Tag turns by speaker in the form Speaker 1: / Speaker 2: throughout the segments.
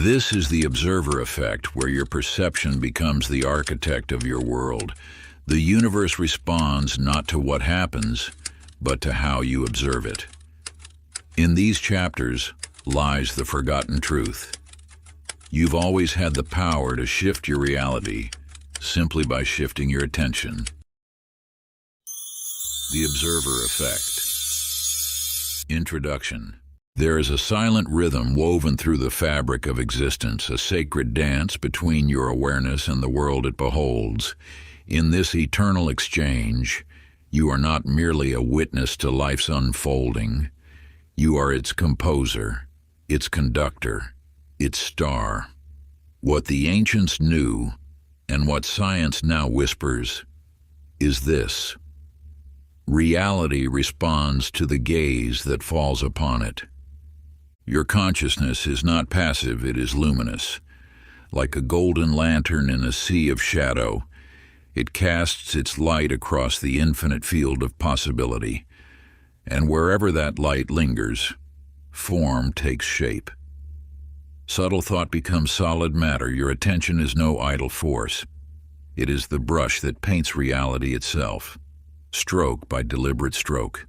Speaker 1: This is the observer effect, where your perception becomes the architect of your world. The universe responds not to what happens, but to how you observe it. In these chapters lies the forgotten truth. You've always had the power to shift your reality simply by shifting your attention. The Observer Effect. Introduction. There is a silent rhythm woven through the fabric of existence, a sacred dance between your awareness and the world it beholds. In this eternal exchange, you are not merely a witness to life's unfolding. You are its composer, its conductor, its star. What the ancients knew, and what science now whispers, is this: reality responds to the gaze that falls upon it. Your consciousness is not passive, it is luminous. Like a golden lantern in a sea of shadow, it casts its light across the infinite field of possibility. And wherever that light lingers, form takes shape. Subtle thought becomes solid matter. Your attention is no idle force. It is the brush that paints reality itself, stroke by deliberate stroke.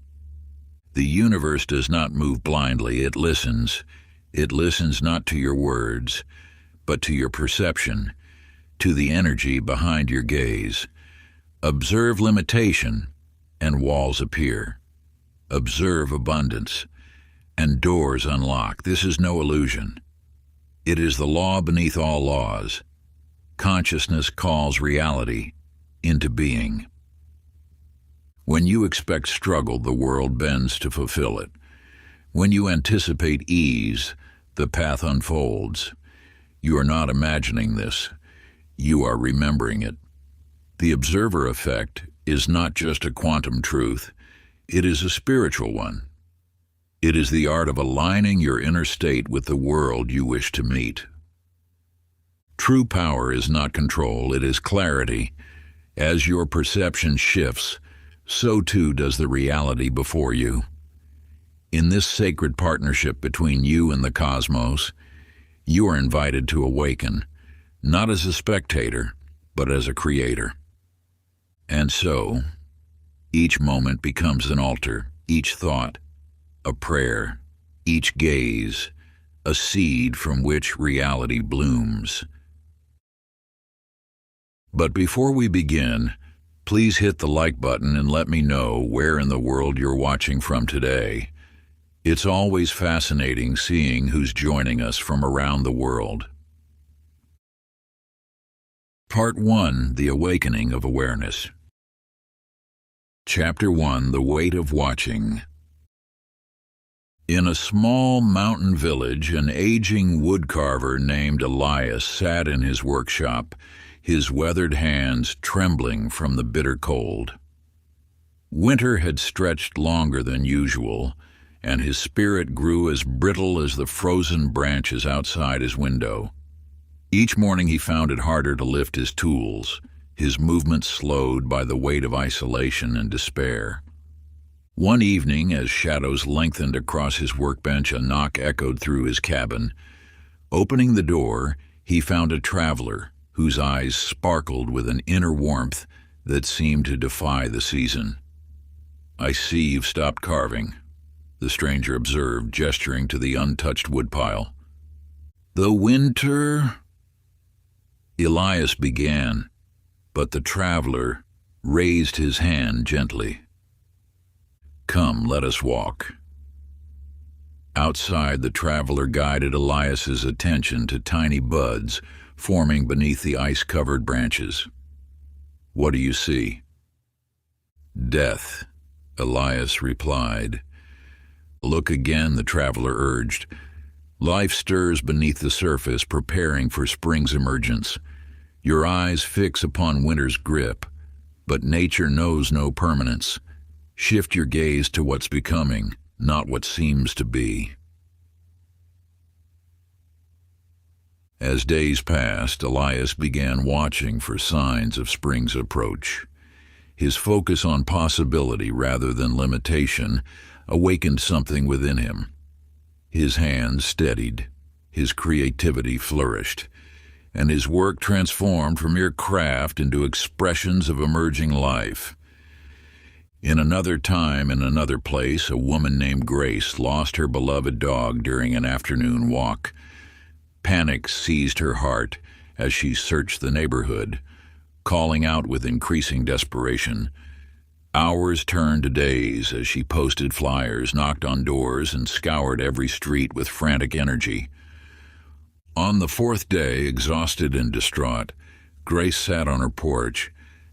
Speaker 1: The universe does not move blindly, it listens. It listens not to your words, but to your perception, to the energy behind your gaze. Observe limitation, and walls appear. Observe abundance, and doors unlock. This is no illusion. It is the law beneath all laws. Consciousness calls reality into being. When you expect struggle, the world bends to fulfill it. When you anticipate ease, the path unfolds. You are not imagining this. You are remembering it. The observer effect is not just a quantum truth. It is a spiritual one. It is the art of aligning your inner state with the world you wish to meet. True power is not control, it is clarity. As your perception shifts, so too does the reality before you. In this sacred partnership between you and the cosmos, you are invited to awaken, not as a spectator, but as a creator. And so, each moment becomes an altar, each thought a prayer, each gaze a seed from which reality blooms. But before we begin, please hit the like button and let me know where in the world you're watching from today. It's always fascinating seeing who's joining us from around the world. Part 1. The Awakening of Awareness. Chapter 1. The Weight of Watching. In a small mountain village, an aging woodcarver named Elias sat in his workshop, his weathered hands trembling from the bitter cold. Winter had stretched longer than usual, and his spirit grew as brittle as the frozen branches outside his window. Each morning he found it harder to lift his tools, his movements slowed by the weight of isolation and despair. One evening, as shadows lengthened across his workbench, a knock echoed through his cabin. Opening the door, he found a traveler whose eyes sparkled with an inner warmth that seemed to defy the season. "I see you've stopped carving," the stranger observed, gesturing to the untouched woodpile. "The winter—" Elias began, but the traveler raised his hand gently. "Come, let us walk." Outside, the traveler guided Elias's attention to tiny buds forming beneath the ice-covered branches. "What do you see?" "Death," Elias replied. "Look again," the traveler urged. "Life stirs beneath the surface, preparing for spring's emergence. Your eyes fix upon winter's grip, but nature knows no permanence. Shift your gaze to what's becoming, not what seems to be." As days passed, Elias began watching for signs of spring's approach. His focus on possibility rather than limitation awakened something within him. His hands steadied, his creativity flourished, and his work transformed from mere craft into expressions of emerging life. In another time, in another place, a woman named Grace lost her beloved dog during an afternoon walk. Panic seized her heart as she searched the neighborhood, calling out with increasing desperation. Hours turned to days as she posted flyers, knocked on doors, and scoured every street with frantic energy. On the fourth day, exhausted and distraught, Grace sat on her porch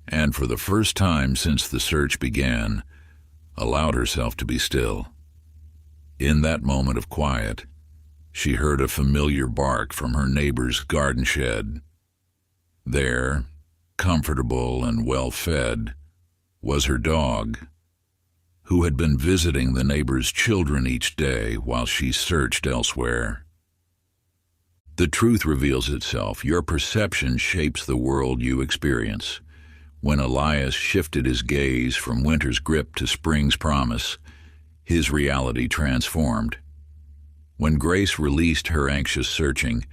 Speaker 1: and, for the first time since the search began, allowed herself to be still. In that moment of quiet, she heard a familiar bark from her neighbor's garden shed. There, comfortable and well-fed, was her dog, who had been visiting the neighbor's children each day while she searched elsewhere. The truth reveals itself. Your perception shapes the world you experience. When Elias shifted his gaze from winter's grip to spring's promise, his reality transformed. When Grace released her anxious searching,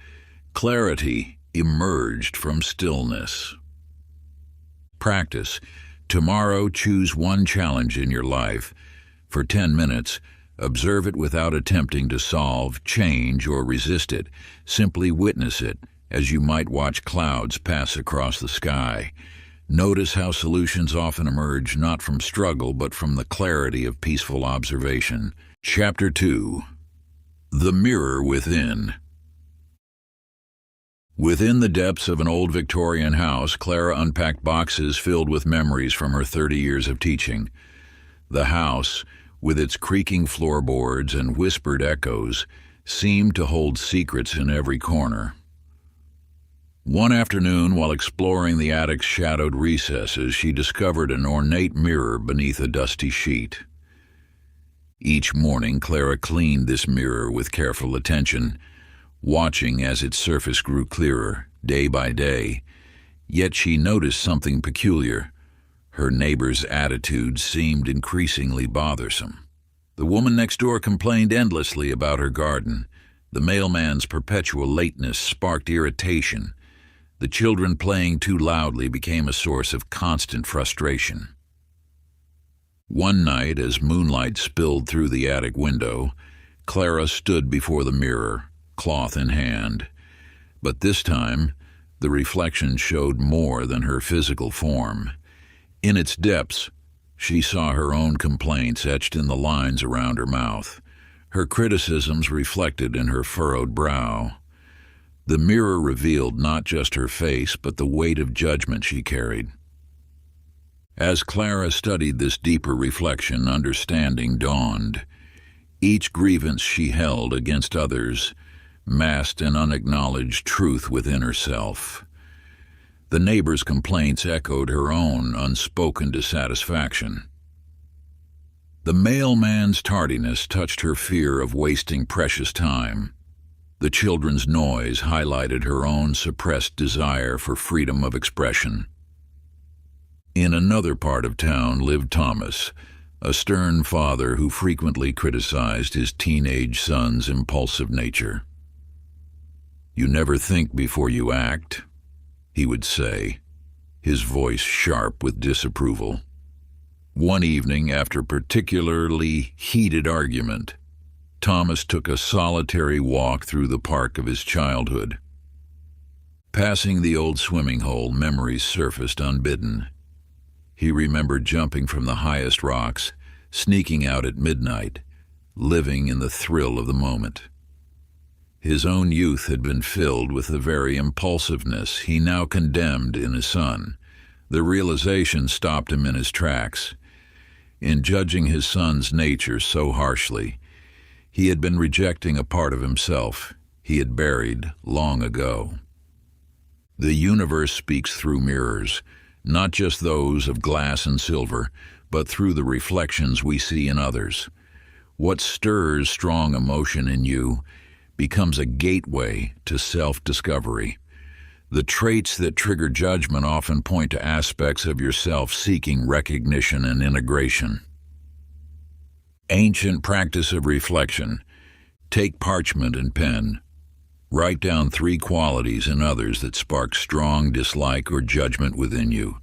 Speaker 1: clarity emerged from stillness. Practice. Tomorrow, choose one challenge in your life. For 10 minutes, observe it without attempting to solve, change, or resist it. Simply witness it, as you might watch clouds pass across the sky. Notice how solutions often emerge not from struggle, but from the clarity of peaceful observation. Chapter 2. The Mirror Within. Within the depths of an old Victorian house, Clara unpacked boxes filled with memories from her 30 years of teaching. The house, with its creaking floorboards and whispered echoes, seemed to hold secrets in every corner. One afternoon, while exploring the attic's shadowed recesses, she discovered an ornate mirror beneath a dusty sheet. Each morning, Clara cleaned this mirror with careful attention, watching as its surface grew clearer, day by day. Yet she noticed something peculiar. Her neighbor's attitude seemed increasingly bothersome. The woman next door complained endlessly about her garden. The mailman's perpetual lateness sparked irritation. The children playing too loudly became a source of constant frustration. One night, as moonlight spilled through the attic window, Clara stood before the mirror, cloth in hand. But this time, the reflection showed more than her physical form. In its depths, she saw her own complaints etched in the lines around her mouth, her criticisms reflected in her furrowed brow. The mirror revealed not just her face, but the weight of judgment she carried. As Clara studied this deeper reflection, understanding dawned. Each grievance she held against others masked an unacknowledged truth within herself. The neighbor's complaints echoed her own unspoken dissatisfaction. The mailman's tardiness touched her fear of wasting precious time. The children's noise highlighted her own suppressed desire for freedom of expression. In another part of town lived Thomas, a stern father who frequently criticized his teenage son's impulsive nature. "You never think before you act," he would say, his voice sharp with disapproval. One evening, after a particularly heated argument, Thomas took a solitary walk through the park of his childhood. Passing the old swimming hole, memories surfaced unbidden. He remembered jumping from the highest rocks, sneaking out at midnight, living in the thrill of the moment. His own youth had been filled with the very impulsiveness he now condemned in his son. The realization stopped him in his tracks. In judging his son's nature so harshly, he had been rejecting a part of himself he had buried long ago. The universe speaks through mirrors, not just those of glass and silver, but through the reflections we see in others. What stirs strong emotion in you becomes a gateway to self-discovery. The traits that trigger judgment often point to aspects of yourself seeking recognition and integration. Ancient practice of reflection. Take parchment and pen. Write down 3 qualities in others that spark strong dislike or judgment within you.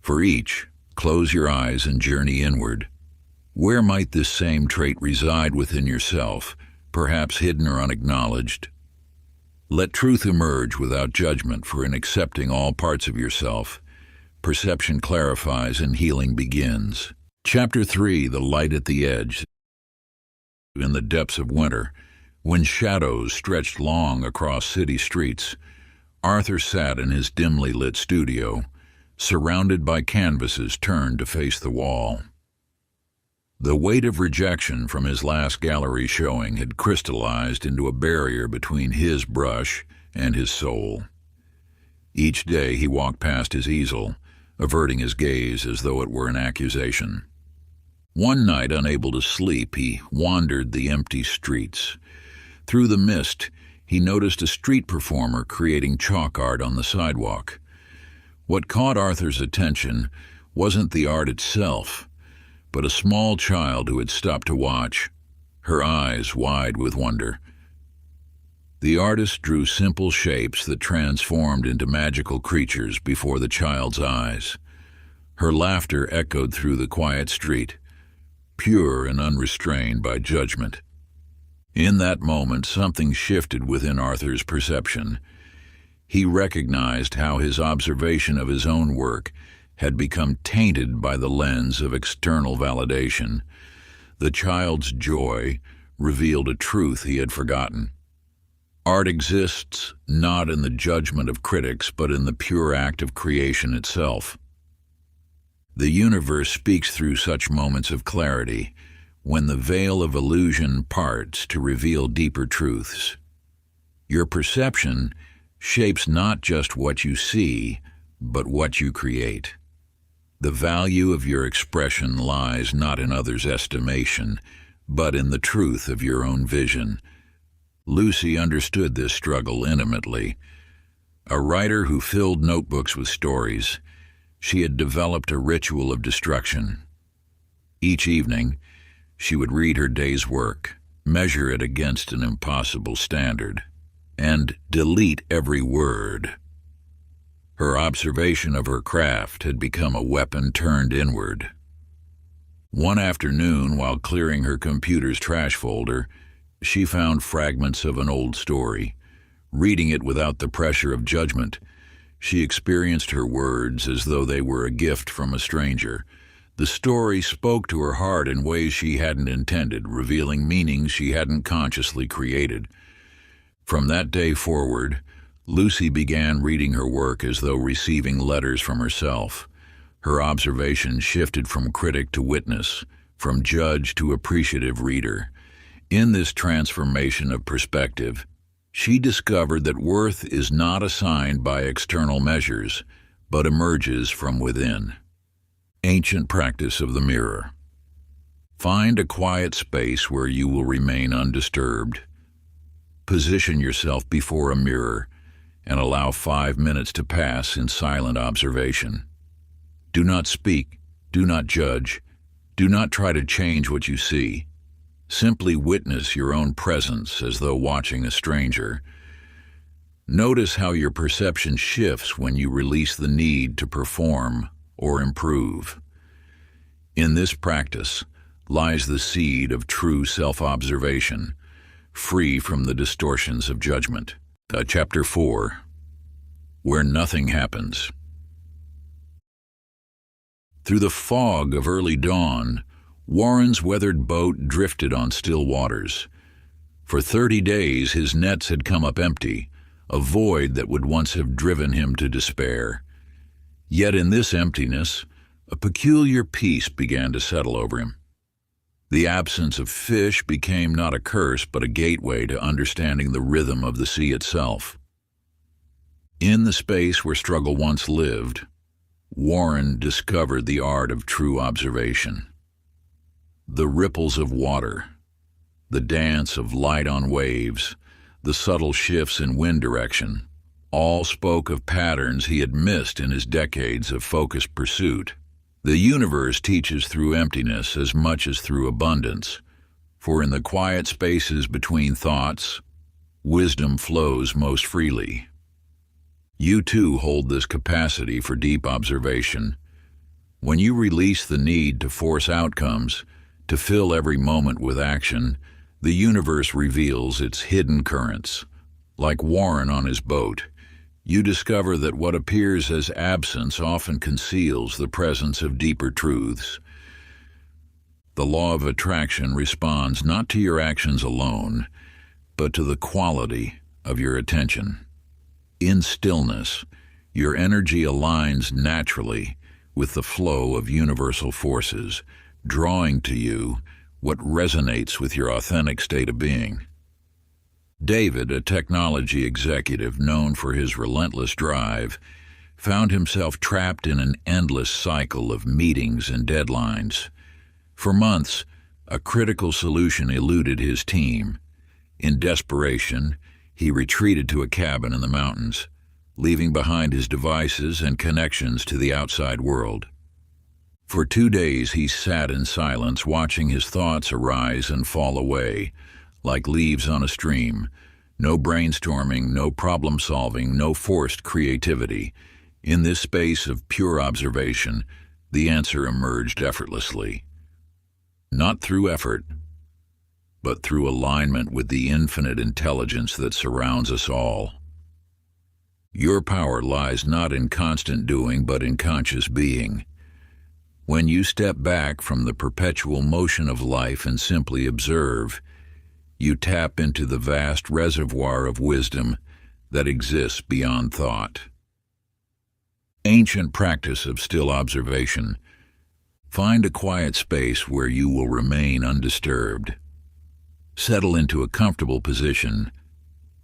Speaker 1: For each, close your eyes and journey inward. Where might this same trait reside within yourself, perhaps hidden or unacknowledged? Let truth emerge without judgment, for in accepting all parts of yourself, perception clarifies and healing begins. Chapter 3, The Light at the Edge. In the depths of winter, when shadows stretched long across city streets, Arthur sat in his dimly lit studio, surrounded by canvases turned to face the wall. The weight of rejection from his last gallery showing had crystallized into a barrier between his brush and his soul. Each day he walked past his easel, averting his gaze as though it were an accusation. One night, unable to sleep, he wandered the empty streets. Through the mist, he noticed a street performer creating chalk art on the sidewalk. What caught Arthur's attention wasn't the art itself, but a small child who had stopped to watch, her eyes wide with wonder. The artist drew simple shapes that transformed into magical creatures before the child's eyes. Her laughter echoed through the quiet street, pure and unrestrained by judgment. In that moment, something shifted within Arthur's perception. He recognized how his observation of his own work had become tainted by the lens of external validation. The child's joy revealed a truth he had forgotten. Art exists not in the judgment of critics, but in the pure act of creation itself. The universe speaks through such moments of clarity, when the veil of illusion parts to reveal deeper truths. Your perception shapes not just what you see, but what you create. The value of your expression lies not in others' estimation, but in the truth of your own vision. Lucy understood this struggle intimately. A writer who filled notebooks with stories, she had developed a ritual of destruction. Each evening, she would read her day's work, measure it against an impossible standard, and delete every word. Her observation of her craft had become a weapon turned inward. One afternoon, while clearing her computer's trash folder, she found fragments of an old story. Reading it without the pressure of judgment, she experienced her words as though they were a gift from a stranger. The story spoke to her heart in ways she hadn't intended, revealing meanings she hadn't consciously created. From that day forward, Lucy began reading her work as though receiving letters from herself. Her observation shifted from critic to witness, from judge to appreciative reader. In this transformation of perspective, she discovered that worth is not assigned by external measures, but emerges from within. Ancient practice of the mirror. Find a quiet space where you will remain undisturbed. Position yourself before a mirror and allow 5 minutes to pass in silent observation. Do not speak, do not judge, do not try to change what you see. Simply witness your own presence as though watching a stranger. Notice how your perception shifts when you release the need to perform or improve. In this practice lies the seed of true self-observation, free from the distortions of judgment. Chapter 4, Where Nothing Happens. Through the fog of early dawn, Warren's weathered boat drifted on still waters. For 30 days his nets had come up empty, a void that would once have driven him to despair. Yet in this emptiness, a peculiar peace began to settle over him. The absence of fish became not a curse, but a gateway to understanding the rhythm of the sea itself. In the space where struggle once lived, Warren discovered the art of true observation. The ripples of water, the dance of light on waves, the subtle shifts in wind direction, all spoke of patterns he had missed in his decades of focused pursuit. The universe teaches through emptiness as much as through abundance, for in the quiet spaces between thoughts, wisdom flows most freely. You too hold this capacity for deep observation. When you release the need to force outcomes, to fill every moment with action, the universe reveals its hidden currents. Like Warren on his boat, you discover that what appears as absence often conceals the presence of deeper truths. The law of attraction responds not to your actions alone, but to the quality of your attention. In stillness, your energy aligns naturally with the flow of universal forces, drawing to you what resonates with your authentic state of being. David, a technology executive known for his relentless drive, found himself trapped in an endless cycle of meetings and deadlines. For months, a critical solution eluded his team. In desperation, he retreated to a cabin in the mountains, leaving behind his devices and connections to the outside world. For 2 days he sat in silence, watching his thoughts arise and fall away, like leaves on a stream. No brainstorming, no problem-solving, no forced creativity. In this space of pure observation, the answer emerged effortlessly. Not through effort, but through alignment with the infinite intelligence that surrounds us all. Your power lies not in constant doing, but in conscious being. When you step back from the perpetual motion of life and simply observe, you tap into the vast reservoir of wisdom that exists beyond thought. Ancient practice of still observation. Find a quiet space where you will remain undisturbed. Settle into a comfortable position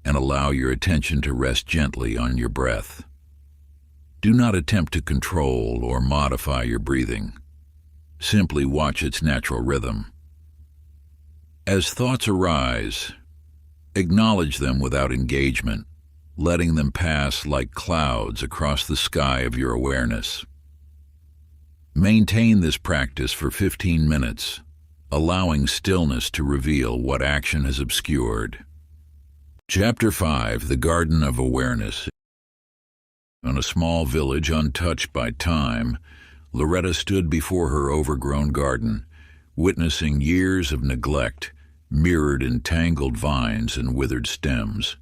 Speaker 1: and allow your attention to rest gently on your breath. Do not attempt to control or modify your breathing. Simply watch its natural rhythm. As thoughts arise, acknowledge them without engagement, letting them pass like clouds across the sky of your awareness. Maintain this practice for 15 minutes, allowing stillness to reveal what action has obscured. Chapter 5: The Garden of Awareness. On a small village untouched by time, Loretta stood before her overgrown garden, witnessing years of neglect mirrored in tangled vines and withered stems.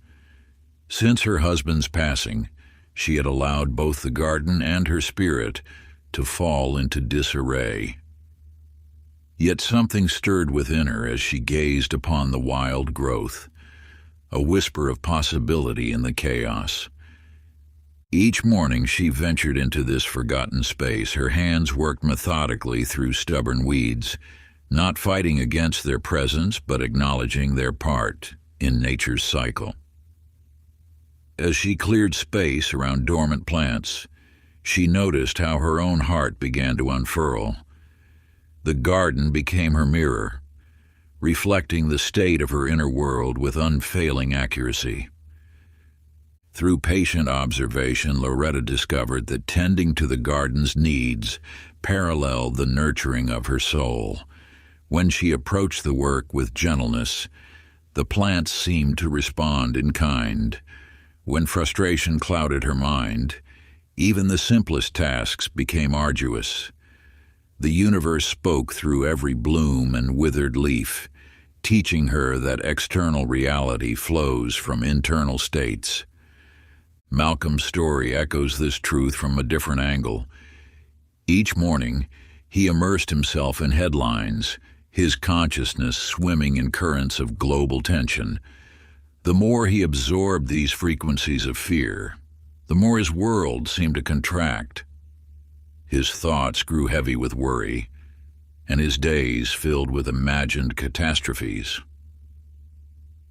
Speaker 1: Since her husband's passing, she had allowed both the garden and her spirit to fall into disarray. Yet something stirred within her as she gazed upon the wild growth, a whisper of possibility in the chaos. Each morning she ventured into this forgotten space. Her hands worked methodically through stubborn weeds, not fighting against their presence but acknowledging their part in nature's cycle. As she cleared space around dormant plants, she noticed how her own heart began to unfurl. The garden became her mirror, reflecting the state of her inner world with unfailing accuracy. Through patient observation, Loretta discovered that tending to the garden's needs paralleled the nurturing of her soul. When she approached the work with gentleness, the plants seemed to respond in kind. When frustration clouded her mind, even the simplest tasks became arduous. The universe spoke through every bloom and withered leaf, teaching her that external reality flows from internal states. Malcolm's story echoes this truth from a different angle. Each morning, he immersed himself in headlines, his consciousness swimming in currents of global tension. The more he absorbed these frequencies of fear, the more his world seemed to contract. His thoughts grew heavy with worry, and his days filled with imagined catastrophes.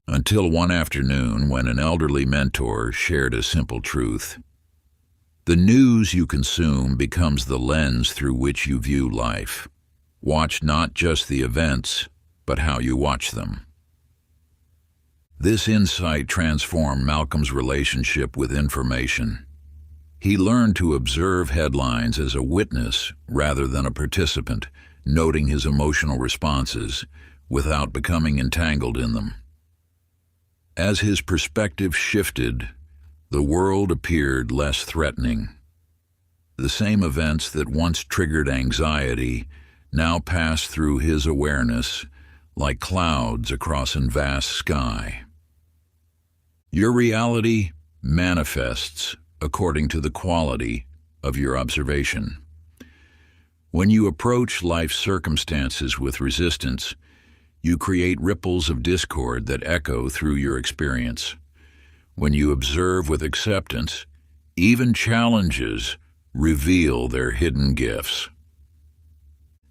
Speaker 1: Until one afternoon when an elderly mentor shared a simple truth. The news you consume becomes the lens through which you view life. Watch not just the events, but how you watch them. This insight transformed Malcolm's relationship with information. He learned to observe headlines as a witness rather than a participant, noting his emotional responses without becoming entangled in them. As his perspective shifted, the world appeared less threatening. The same events that once triggered anxiety now passed through his awareness like clouds across a vast sky. Your reality manifests according to the quality of your observation. When you approach life's circumstances with resistance, you create ripples of discord that echo through your experience. When you observe with acceptance, even challenges reveal their hidden gifts.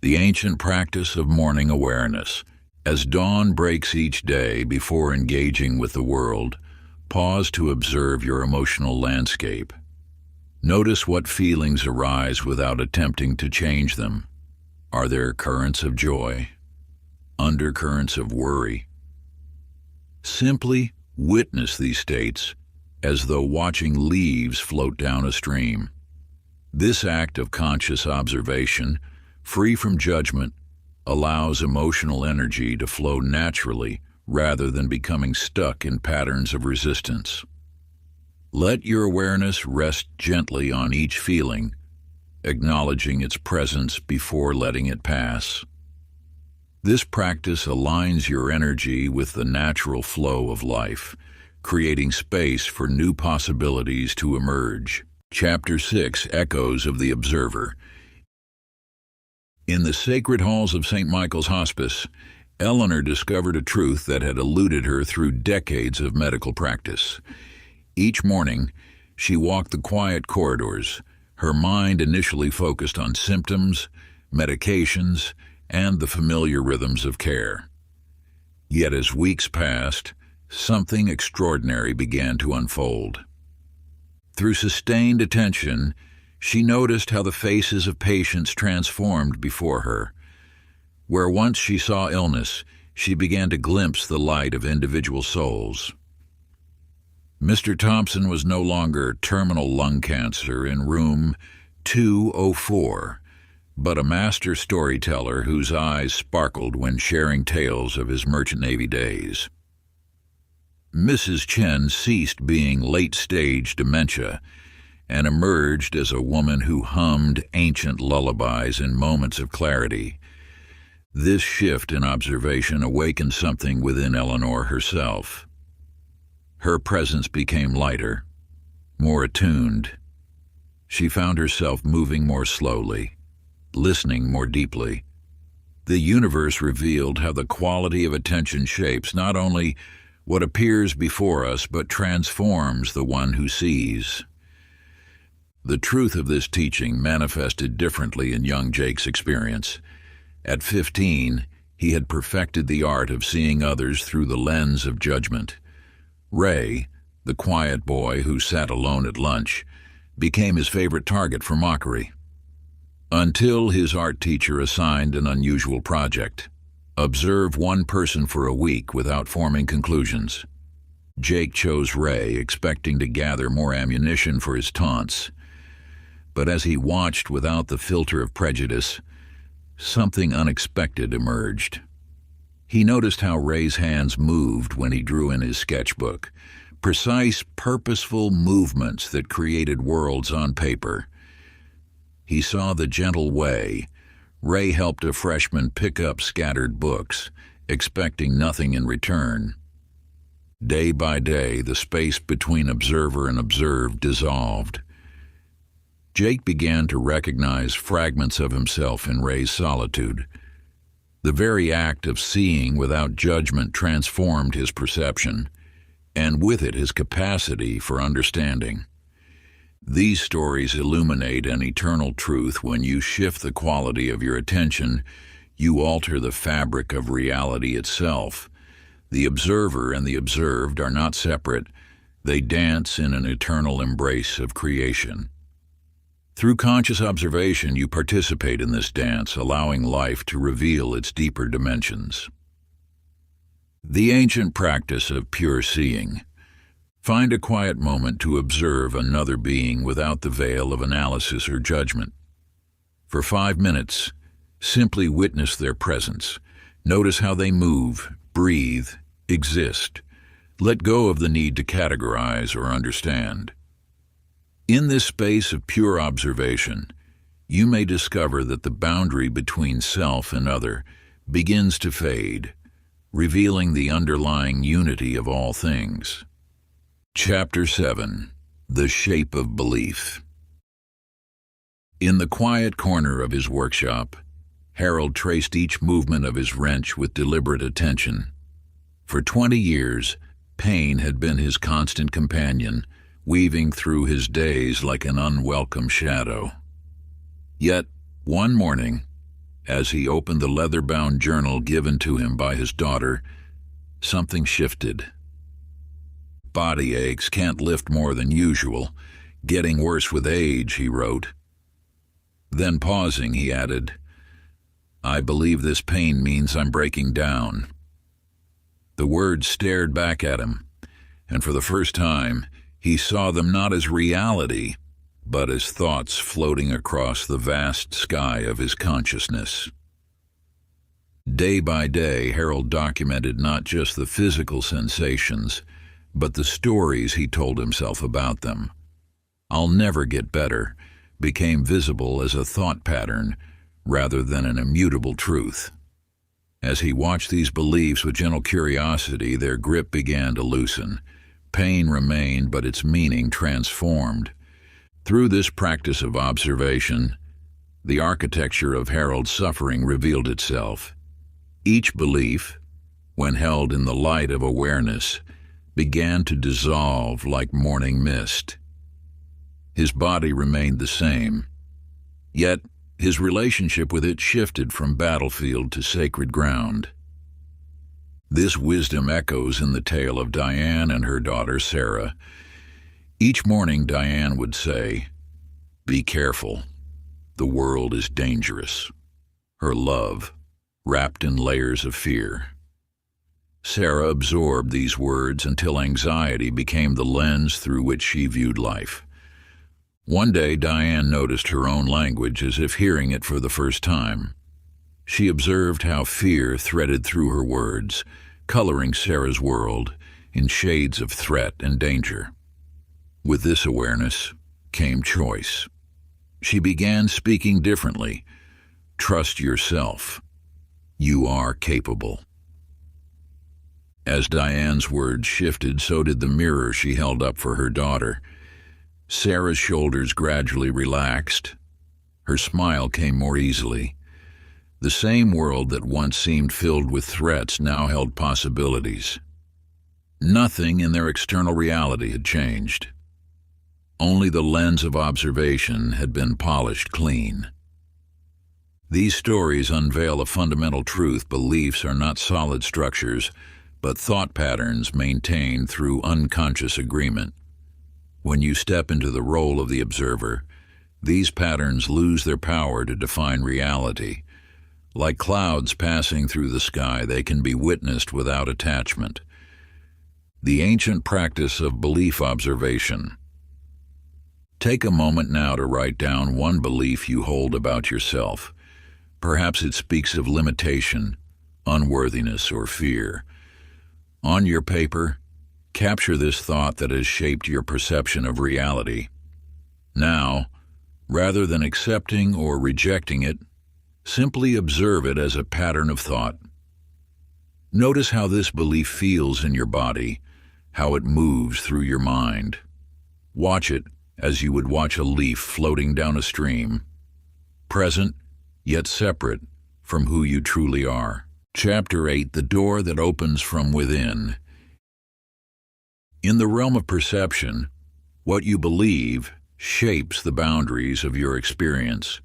Speaker 1: The ancient practice of morning awareness. As dawn breaks each day before engaging with the world, pause to observe your emotional landscape. Notice what feelings arise without attempting to change them. Are there currents of joy? Undercurrents of worry? Simply witness these states as though watching leaves float down a stream. This act of conscious observation, free from judgment, allows emotional energy to flow naturally rather than becoming stuck in patterns of resistance. Let your awareness rest gently on each feeling, acknowledging its presence before letting it pass. This practice aligns your energy with the natural flow of life, creating space for new possibilities to emerge. Chapter 6: Echoes of the Observer. In the sacred halls of St. Michael's Hospice, Eleanor discovered a truth that had eluded her through decades of medical practice. Each morning, she walked the quiet corridors, her mind initially focused on symptoms, medications, and the familiar rhythms of care. Yet as weeks passed, something extraordinary began to unfold. Through sustained attention, she noticed how the faces of patients transformed before her. Where once she saw illness, she began to glimpse the light of individual souls. Mr. Thompson was no longer terminal lung cancer in room 204, but a master storyteller whose eyes sparkled when sharing tales of his Merchant Navy days. Mrs. Chen ceased being late-stage dementia and emerged as a woman who hummed ancient lullabies in moments of clarity. This shift in observation awakened something within Eleanor herself. Her presence became lighter, more attuned. She found herself moving more slowly, listening more deeply. The universe revealed how the quality of attention shapes not only what appears before us, but transforms the one who sees. The truth of this teaching manifested differently in young Jake's experience. At 15, he had perfected the art of seeing others through the lens of judgment. Ray, the quiet boy who sat alone at lunch, became his favorite target for mockery. Until his art teacher assigned an unusual project: observe one person for a week without forming conclusions. Jake chose Ray, expecting to gather more ammunition for his taunts. But as he watched without the filter of prejudice, something unexpected emerged. He noticed how Ray's hands moved when he drew in his sketchbook, precise, purposeful movements that created worlds on paper. He saw the gentle way Ray helped a freshman pick up scattered books, expecting nothing in return. Day by day, the space between observer and observed dissolved. Jake began to recognize fragments of himself in Ray's solitude. The very act of seeing without judgment transformed his perception, and with it his capacity for understanding. These stories illuminate an eternal truth: when you shift the quality of your attention, you alter the fabric of reality itself. The observer and the observed are not separate. They dance in an eternal embrace of creation. Through conscious observation, you participate in this dance, allowing life to reveal its deeper dimensions. The ancient practice of pure seeing. Find a quiet moment to observe another being without the veil of analysis or judgment. For 5 minutes, simply witness their presence. Notice how they move, breathe, exist. Let go of the need to categorize or understand. In this space of pure observation, you may discover that the boundary between self and other begins to fade, revealing the underlying unity of all things. Chapter 7. The Shape of Belief. In the quiet corner of his workshop, Harold traced each movement of his wrench with deliberate attention. For 20 years, pain had been his constant companion, weaving through his days like an unwelcome shadow. Yet, one morning, as he opened the leather-bound journal given to him by his daughter, something shifted. "Body aches, can't lift more than usual. Getting worse with age," he wrote. Then pausing, he added, "I believe this pain means I'm breaking down." The words stared back at him, and for the first time, he saw them not as reality, but as thoughts floating across the vast sky of his consciousness. Day by day, Harold documented not just the physical sensations, but the stories he told himself about them. "I'll never get better" became visible as a thought pattern rather than an immutable truth. As he watched these beliefs with gentle curiosity, their grip began to loosen. Pain remained, but its meaning transformed. Through this practice of observation, the architecture of Harold's suffering revealed itself. Each belief, when held in the light of awareness, began to dissolve like morning mist. His body remained the same, yet his relationship with it shifted from battlefield to sacred ground. This wisdom echoes in the tale of Diane and her daughter Sarah. Each morning Diane would say, "Be careful, the world is dangerous," her love wrapped in layers of fear. Sarah absorbed these words until anxiety became the lens through which she viewed life. One day Diane noticed her own language as if hearing it for the first time. She observed how fear threaded through her words, coloring Sarah's world in shades of threat and danger. With this awareness came choice. She began speaking differently. "Trust yourself. You are capable." As Diane's words shifted, so did the mirror she held up for her daughter. Sarah's shoulders gradually relaxed. Her smile came more easily. The same world that once seemed filled with threats now held possibilities. Nothing in their external reality had changed. Only the lens of observation had been polished clean. These stories unveil a fundamental truth: beliefs are not solid structures, but thought patterns maintained through unconscious agreement. When you step into the role of the observer, these patterns lose their power to define reality. Like clouds passing through the sky, they can be witnessed without attachment. The ancient practice of belief observation. Take a moment now to write down one belief you hold about yourself. Perhaps it speaks of limitation, unworthiness, or fear. On your paper, capture this thought that has shaped your perception of reality. Now, rather than accepting or rejecting it, simply observe it as a pattern of thought. Notice how this belief feels in your body, how it moves through your mind. Watch it as you would watch a leaf floating down a stream, present yet separate from who you truly are. Chapter 8. The Door That Opens From Within. In the realm of perception, what you believe shapes the boundaries of your experience.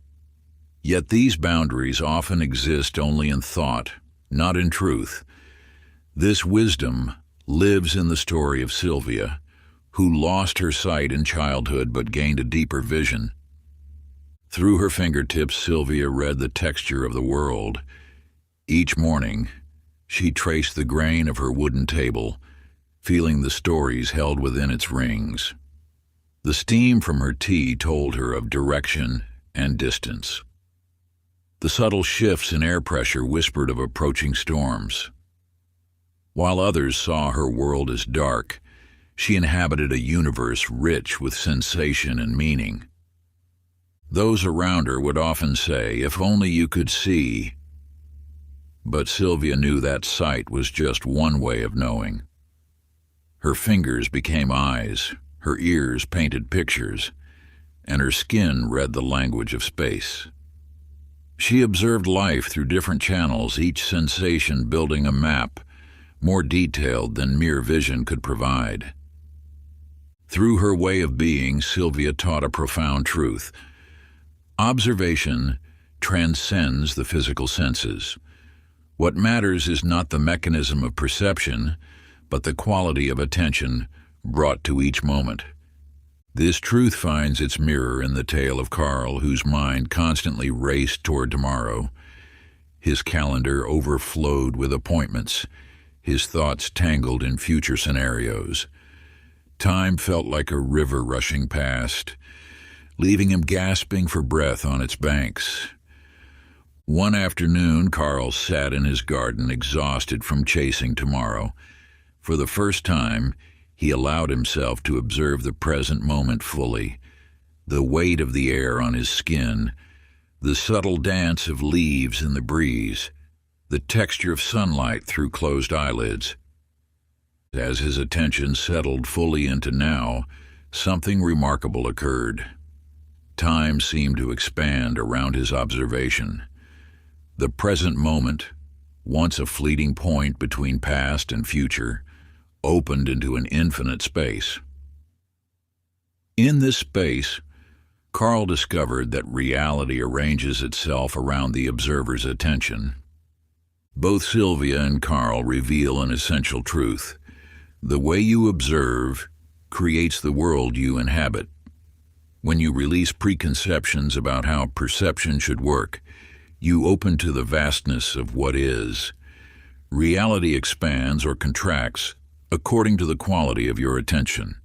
Speaker 1: Yet these boundaries often exist only in thought, not in truth. This wisdom lives in the story of Sylvia, who lost her sight in childhood but gained a deeper vision. Through her fingertips, Sylvia read the texture of the world. Each morning, she traced the grain of her wooden table, feeling the stories held within its rings. The steam from her tea told her of direction and distance. The subtle shifts in air pressure whispered of approaching storms. While others saw her world as dark, she inhabited a universe rich with sensation and meaning. Those around her would often say, "If only you could see," but Sylvia knew that sight was just one way of knowing. Her fingers became eyes, her ears painted pictures, and her skin read the language of space. She observed life through different channels, each sensation building a map more detailed than mere vision could provide. Through her way of being, Sylvia taught a profound truth. Observation transcends the physical senses. What matters is not the mechanism of perception, but the quality of attention brought to each moment. This truth finds its mirror in the tale of Carl, whose mind constantly raced toward tomorrow. His calendar overflowed with appointments, his thoughts tangled in future scenarios. Time felt like a river rushing past, leaving him gasping for breath on its banks. One afternoon, Carl sat in his garden, exhausted from chasing tomorrow. For the first time, he allowed himself to observe the present moment fully, the weight of the air on his skin, the subtle dance of leaves in the breeze, the texture of sunlight through closed eyelids. As his attention settled fully into now, something remarkable occurred. Time seemed to expand around his observation. The present moment, once a fleeting point between past and future, opened into an infinite space. In this space, Carl discovered that reality arranges itself around the observer's attention. Both Sylvia and Carl reveal an essential truth. The way you observe creates the world you inhabit. When you release preconceptions about how perception should work, you open to the vastness of what is. Reality expands or contracts according to the quality of your attention.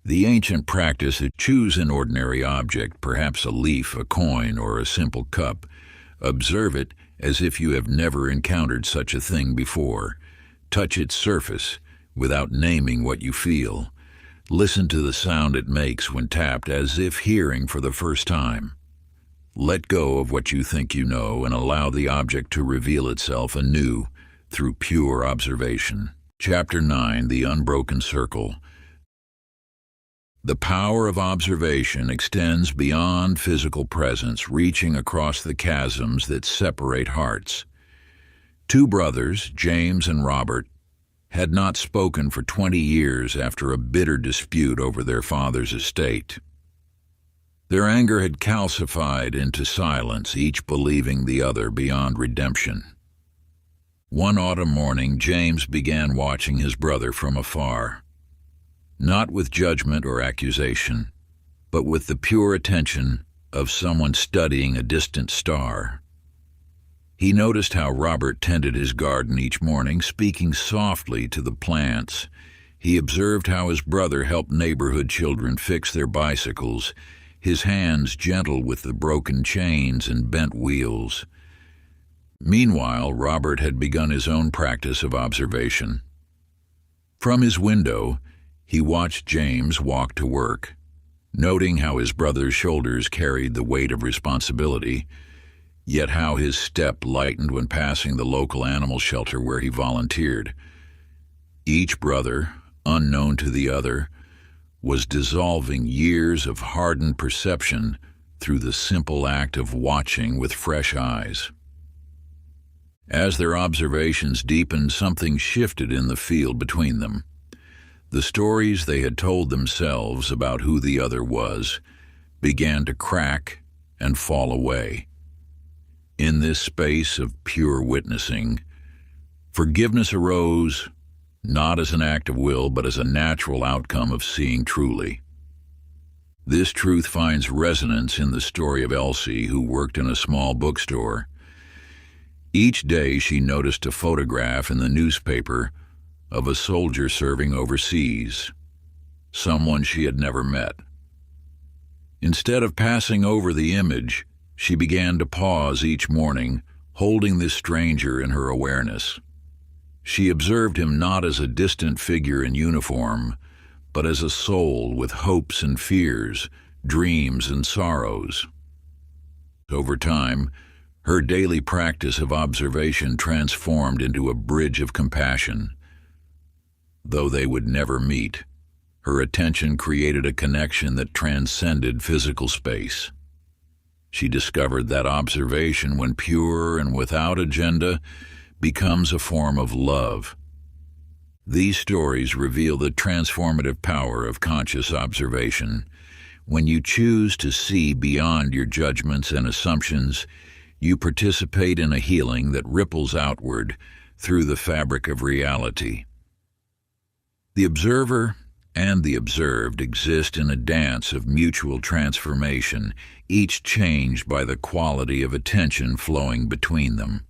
Speaker 1: The ancient practice to choose an ordinary object, perhaps a leaf, a coin, or a simple cup. Observe it as if you have never encountered such a thing before. Touch its surface without naming what you feel. Listen to the sound it makes when tapped, as if hearing for the first time. Let go of what you think you know and allow the object to reveal itself anew through pure observation. Chapter 9, The Unbroken Circle. The power of observation extends beyond physical presence, reaching across the chasms that separate hearts. Two brothers, James and Robert, had not spoken for 20 years after a bitter dispute over their father's estate. Their anger had calcified into silence, each believing the other beyond redemption. One autumn morning, James began watching his brother from afar, not with judgment or accusation, but with the pure attention of someone studying a distant star. He noticed how Robert tended his garden each morning, speaking softly to the plants. He observed how his brother helped neighborhood children fix their bicycles, his hands gentle with the broken chains and bent wheels. Meanwhile, Robert had begun his own practice of observation. From his window, he watched James walk to work, noting how his brother's shoulders carried the weight of responsibility, yet how his step lightened when passing the local animal shelter where he volunteered. Each brother, unknown to the other, was dissolving years of hardened perception through the simple act of watching with fresh eyes. As their observations deepened, something shifted in the field between them. The stories they had told themselves about who the other was began to crack and fall away. In this space of pure witnessing, forgiveness arose, not as an act of will, but as a natural outcome of seeing truly. This truth finds resonance in the story of Elsie, who worked in a small bookstore. Each day she noticed a photograph in the newspaper of a soldier serving overseas, someone she had never met. Instead of passing over the image, she began to pause each morning, holding this stranger in her awareness. She observed him not as a distant figure in uniform, but as a soul with hopes and fears, dreams and sorrows. Over time, her daily practice of observation transformed into a bridge of compassion. Though they would never meet, her attention created a connection that transcended physical space. She discovered that observation, when pure and without agenda, becomes a form of love. These stories reveal the transformative power of conscious observation. When you choose to see beyond your judgments and assumptions, you participate in a healing that ripples outward through the fabric of reality. The observer and the observed exist in a dance of mutual transformation, each changed by the quality of attention flowing between them.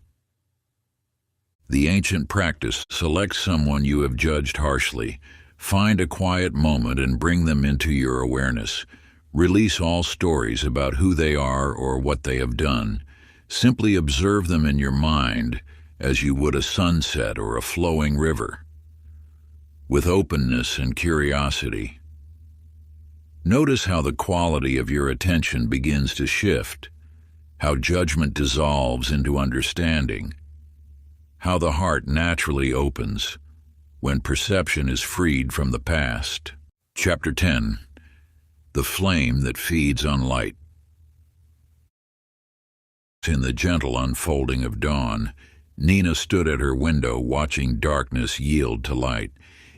Speaker 1: The ancient practice: select someone you have judged harshly, find a quiet moment and bring them into your awareness. Release all stories about who they are or what they have done. Simply observe them in your mind as you would a sunset or a flowing river, with openness and curiosity. Notice how the quality of your attention begins to shift, how judgment dissolves into understanding, how the heart naturally opens when perception is freed from the past. Chapter 10. The Flame That Feeds on Light. In the gentle unfolding of dawn, Nina stood at her window watching darkness yield to light.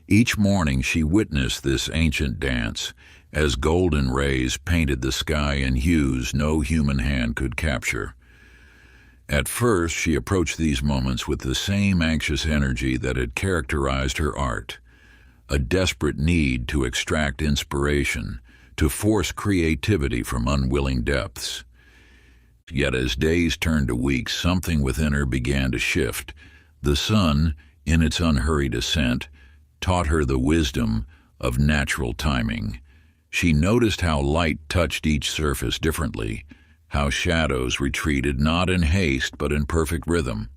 Speaker 1: Each morning she witnessed this ancient dance, as golden rays painted the sky in hues no human hand could capture. At first, she approached these moments with the same anxious energy that had characterized her art, a desperate need to extract inspiration, to force creativity from unwilling depths. Yet as days turned to weeks, something within her began to shift. The sun, in its unhurried ascent, taught her the wisdom of natural timing. She noticed how light touched each surface differently, how shadows retreated not in haste but in perfect rhythm.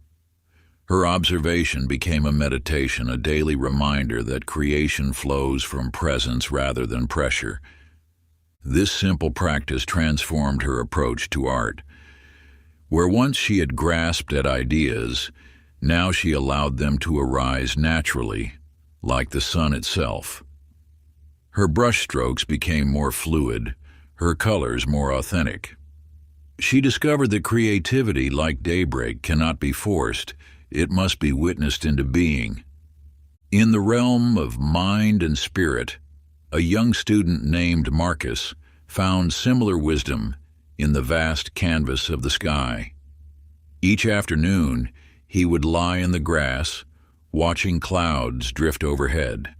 Speaker 1: Her observation became a meditation, a daily reminder that creation flows from presence rather than pressure. This simple practice transformed her approach to art. Where once she had grasped at ideas, now she allowed them to arise naturally, like the sun itself. Her brushstrokes became more fluid, her colors more authentic. She discovered that creativity, like daybreak, cannot be forced. It must be witnessed into being. In the realm of mind and spirit, a young student named Marcus found similar wisdom in the vast canvas of the sky. Each afternoon, he would lie in the grass, watching clouds drift overhead.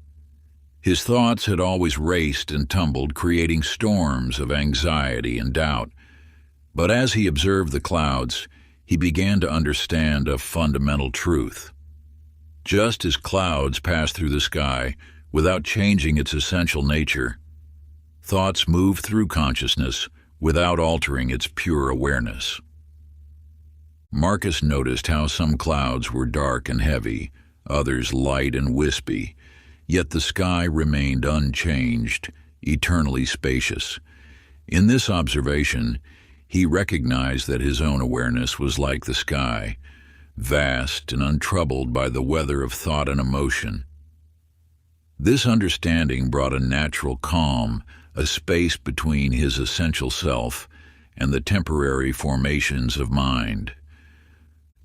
Speaker 1: His thoughts had always raced and tumbled, creating storms of anxiety and doubt. But as he observed the clouds, he began to understand a fundamental truth. Just as clouds pass through the sky without changing its essential nature, thoughts move through consciousness without altering its pure awareness. Marcus noticed how some clouds were dark and heavy, others light and wispy, yet the sky remained unchanged, eternally spacious. In this observation, he recognized that his own awareness was like the sky, vast and untroubled by the weather of thought and emotion. This understanding brought a natural calm, a space between his essential self and the temporary formations of mind.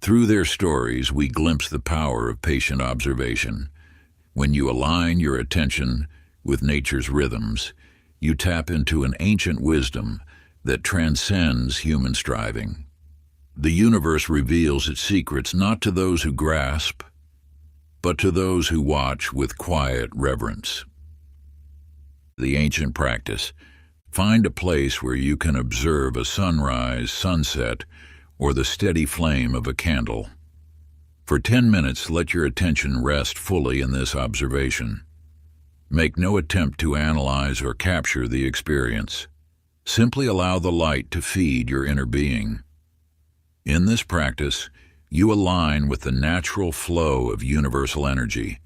Speaker 1: Through their stories, we glimpse the power of patient observation. When you align your attention with nature's rhythms, you tap into an ancient wisdom that transcends human striving. The universe reveals its secrets not to those who grasp, but to those who watch with quiet reverence. The ancient practice: find a place where you can observe a sunrise, sunset, or the steady flame of a candle. For 10 minutes, let your attention rest fully in this observation. Make no attempt to analyze or capture the experience. Simply allow the light to feed your inner being. In this practice, You align with the natural flow of universal energy,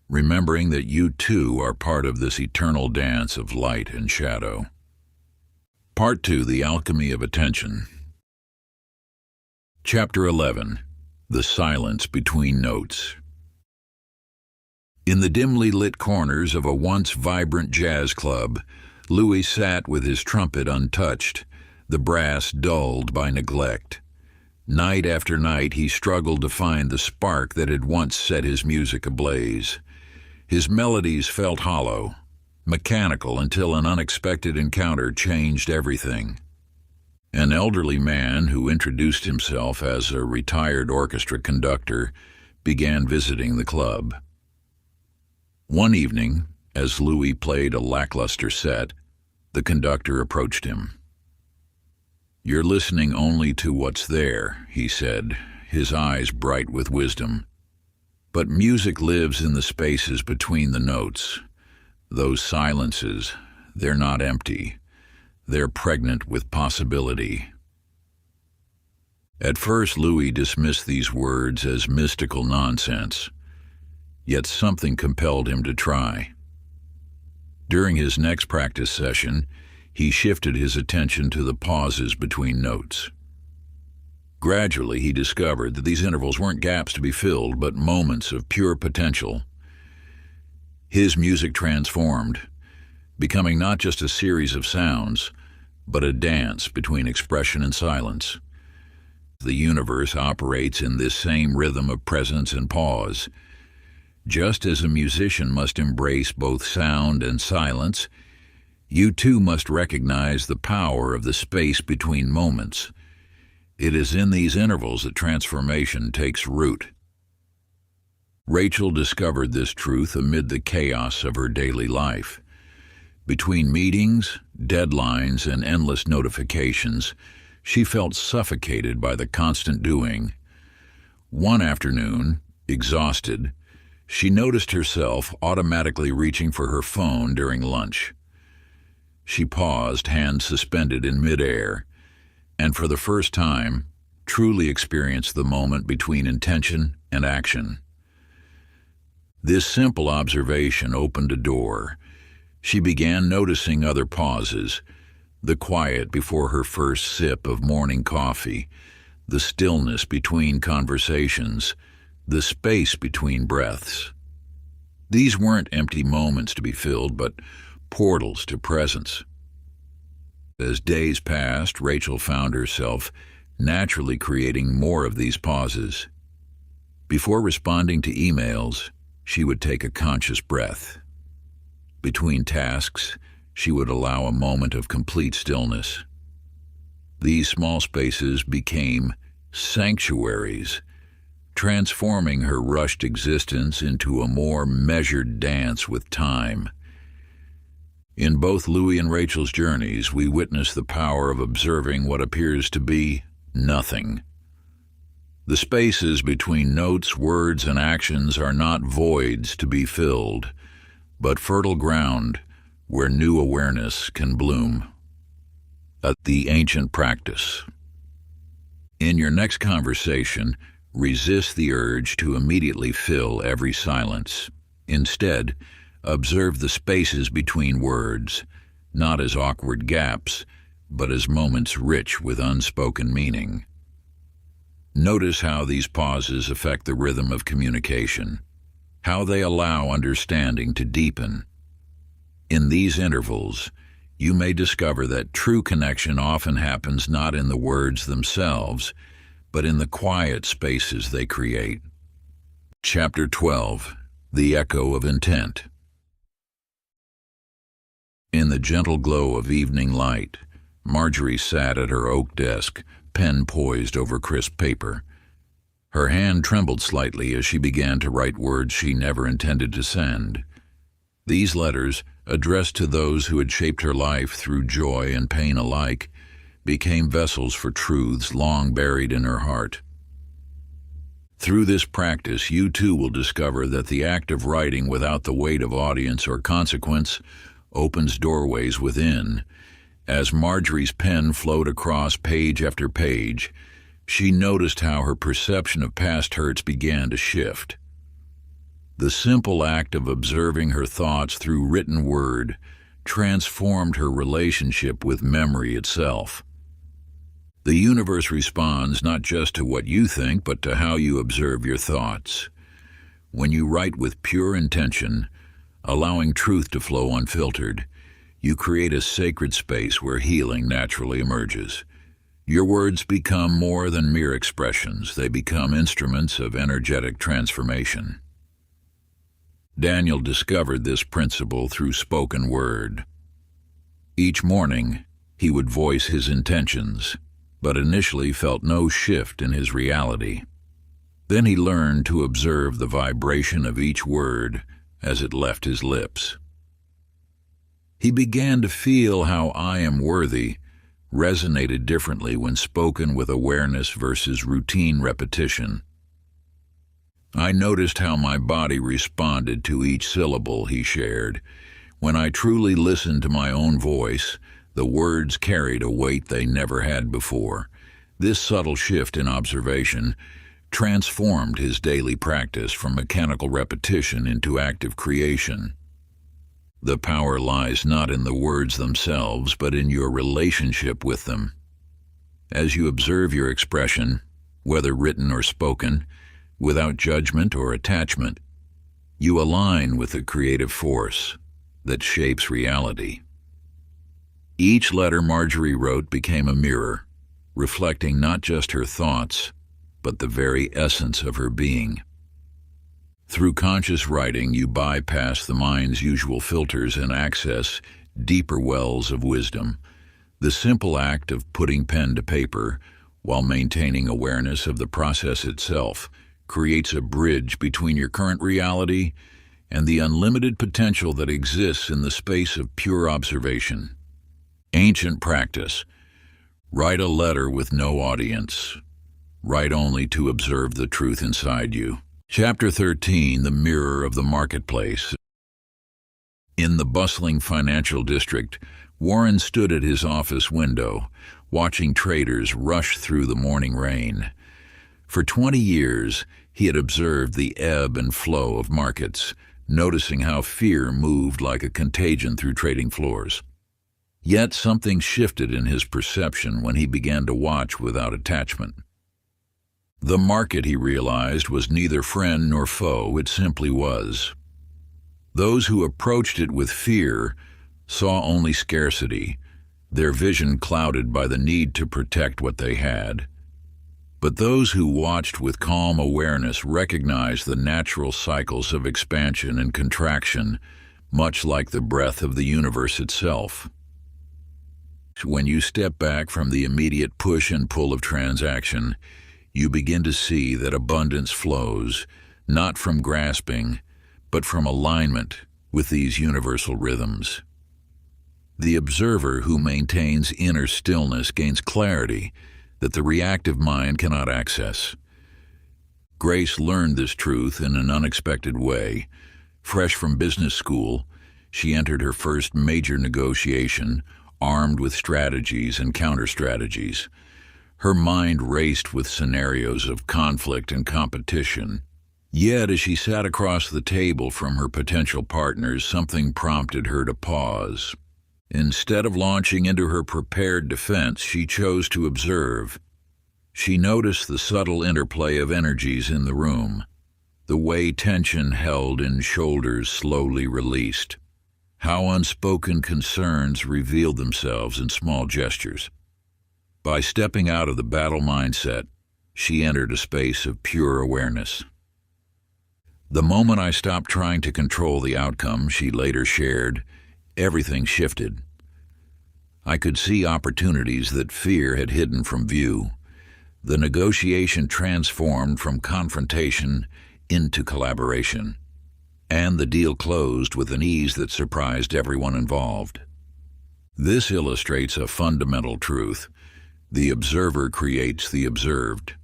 Speaker 1: remembering that you too are part of this eternal dance of light and shadow. Part 2: The Alchemy of Attention. Chapter 11: The Silence Between Notes. In the dimly lit corners of a once vibrant jazz club, Louis sat with his trumpet untouched, the brass dulled by neglect. Night after night he struggled to find the spark that had once set his music ablaze. His melodies felt hollow, mechanical, until an unexpected encounter changed everything. An elderly man who introduced himself as a retired orchestra conductor began visiting the club. One evening, as Louis played a lackluster set, the conductor approached him. "You're listening only to what's there," he said, his eyes bright with wisdom. "But music lives in the spaces between the notes. Those silences, they're not empty. They're pregnant with possibility." At first, Louis dismissed these words as mystical nonsense, yet something compelled him to try. During his next practice session, he shifted his attention to the pauses between notes. Gradually, he discovered that these intervals weren't gaps to be filled, but moments of pure potential. His music transformed, becoming not just a series of sounds, but a dance between expression and silence. The universe operates in this same rhythm of presence and pause. Just as a musician must embrace both sound and silence, you too must recognize the power of the space between moments. It is in these intervals that transformation takes root. Rachel discovered this truth amid the chaos of her daily life. Between meetings, deadlines, and endless notifications, she felt suffocated by the constant doing. One afternoon, exhausted, she noticed herself automatically reaching for her phone during lunch. She paused, hands suspended in midair, and for the first time, truly experienced the moment between intention and action. This simple observation opened a door. She began noticing other pauses: the quiet before her first sip of morning coffee, the stillness between conversations, the space between breaths. These weren't empty moments to be filled, but portals to presence. As days passed, Rachel found herself naturally creating more of these pauses. Before responding to emails, she would take a conscious breath. Between tasks, she would allow a moment of complete stillness. These small spaces became sanctuaries, transforming her rushed existence into a more measured dance with time. In both Louis and Rachel's journeys, we witness the power of observing what appears to be nothing. The spaces between notes, words, and actions are not voids to be filled, but fertile ground where new awareness can bloom. The ancient practice. In your next conversation, resist the urge to immediately fill every silence. Instead, observe the spaces between words, not as awkward gaps, but as moments rich with unspoken meaning. Notice how these pauses affect the rhythm of communication, how they allow understanding to deepen. In these intervals, you may discover that true connection often happens not in the words themselves, but in the quiet spaces they create. Chapter 12: The Echo of Intent. In the gentle glow of evening light, Marjorie sat at her oak desk, pen poised over crisp paper. Her hand trembled slightly as she began to write words she never intended to send. These letters, addressed to those who had shaped her life through joy and pain alike, became vessels for truths long buried in her heart. Through this practice, you too will discover that the act of writing without the weight of audience or consequence opens doorways within. As Marjorie's pen flowed across page after page, She noticed how her perception of past hurts began to shift. The simple act of observing her thoughts through written word transformed her relationship with memory itself. The universe responds not just to what you think, but to how you observe your thoughts. When you write with pure intention, allowing truth to flow unfiltered, you create a sacred space where healing naturally emerges. Your words become more than mere expressions. They become instruments of energetic transformation. Daniel discovered this principle through spoken word. Each morning, he would voice his intentions, but initially felt no shift in his reality. Then he learned to observe the vibration of each word as it left his lips. He began to feel how "I am worthy" resonated differently when spoken with awareness versus routine repetition. "I noticed how my body responded to each syllable," he shared. "When I truly listened to my own voice, the words carried a weight they never had before." This subtle shift in observation transformed his daily practice from mechanical repetition into active creation. The power lies not in the words themselves, but in your relationship with them. As you observe your expression, whether written or spoken, without judgment or attachment, you align with the creative force that shapes reality. Each letter Marjorie wrote became a mirror, reflecting not just her thoughts, but the very essence of her being. Through conscious writing, you bypass the mind's usual filters and access deeper wells of wisdom. The simple act of putting pen to paper, while maintaining awareness of the process itself, creates a bridge between your current reality and the unlimited potential that exists in the space of pure observation. Ancient practice. Write a letter with no audience. Write only to observe the truth inside you. Chapter 13, The Mirror of the Marketplace. In the bustling financial district, Warren stood at his office window, watching traders rush through the morning rain. For 20 years, he had observed the ebb and flow of markets, noticing how fear moved like a contagion through trading floors. Yet something shifted in his perception when he began to watch without attachment. The market, he realized, was neither friend nor foe, it simply was. Those who approached it with fear saw only scarcity, their vision clouded by the need to protect what they had. But those who watched with calm awareness recognized the natural cycles of expansion and contraction, much like the breath of the universe itself. When you step back from the immediate push and pull of transaction, you begin to see that abundance flows, not from grasping, but from alignment with these universal rhythms. The observer who maintains inner stillness gains clarity that the reactive mind cannot access. Grace learned this truth in an unexpected way. Fresh from business school, she entered her first major negotiation, armed with strategies and counter-strategies. Her mind raced with scenarios of conflict and competition. Yet, as she sat across the table from her potential partners, something prompted her to pause. Instead of launching into her prepared defense, she chose to observe. She noticed the subtle interplay of energies in the room, the way tension held in shoulders slowly released, how unspoken concerns revealed themselves in small gestures. By stepping out of the battle mindset, she entered a space of pure awareness. "The moment I stopped trying to control the outcome," she later shared, everything shifted. "I could see opportunities that fear had hidden from view. The negotiation transformed from confrontation into collaboration, and the deal closed with an ease that surprised everyone involved." This illustrates a fundamental truth. The observer creates the observed.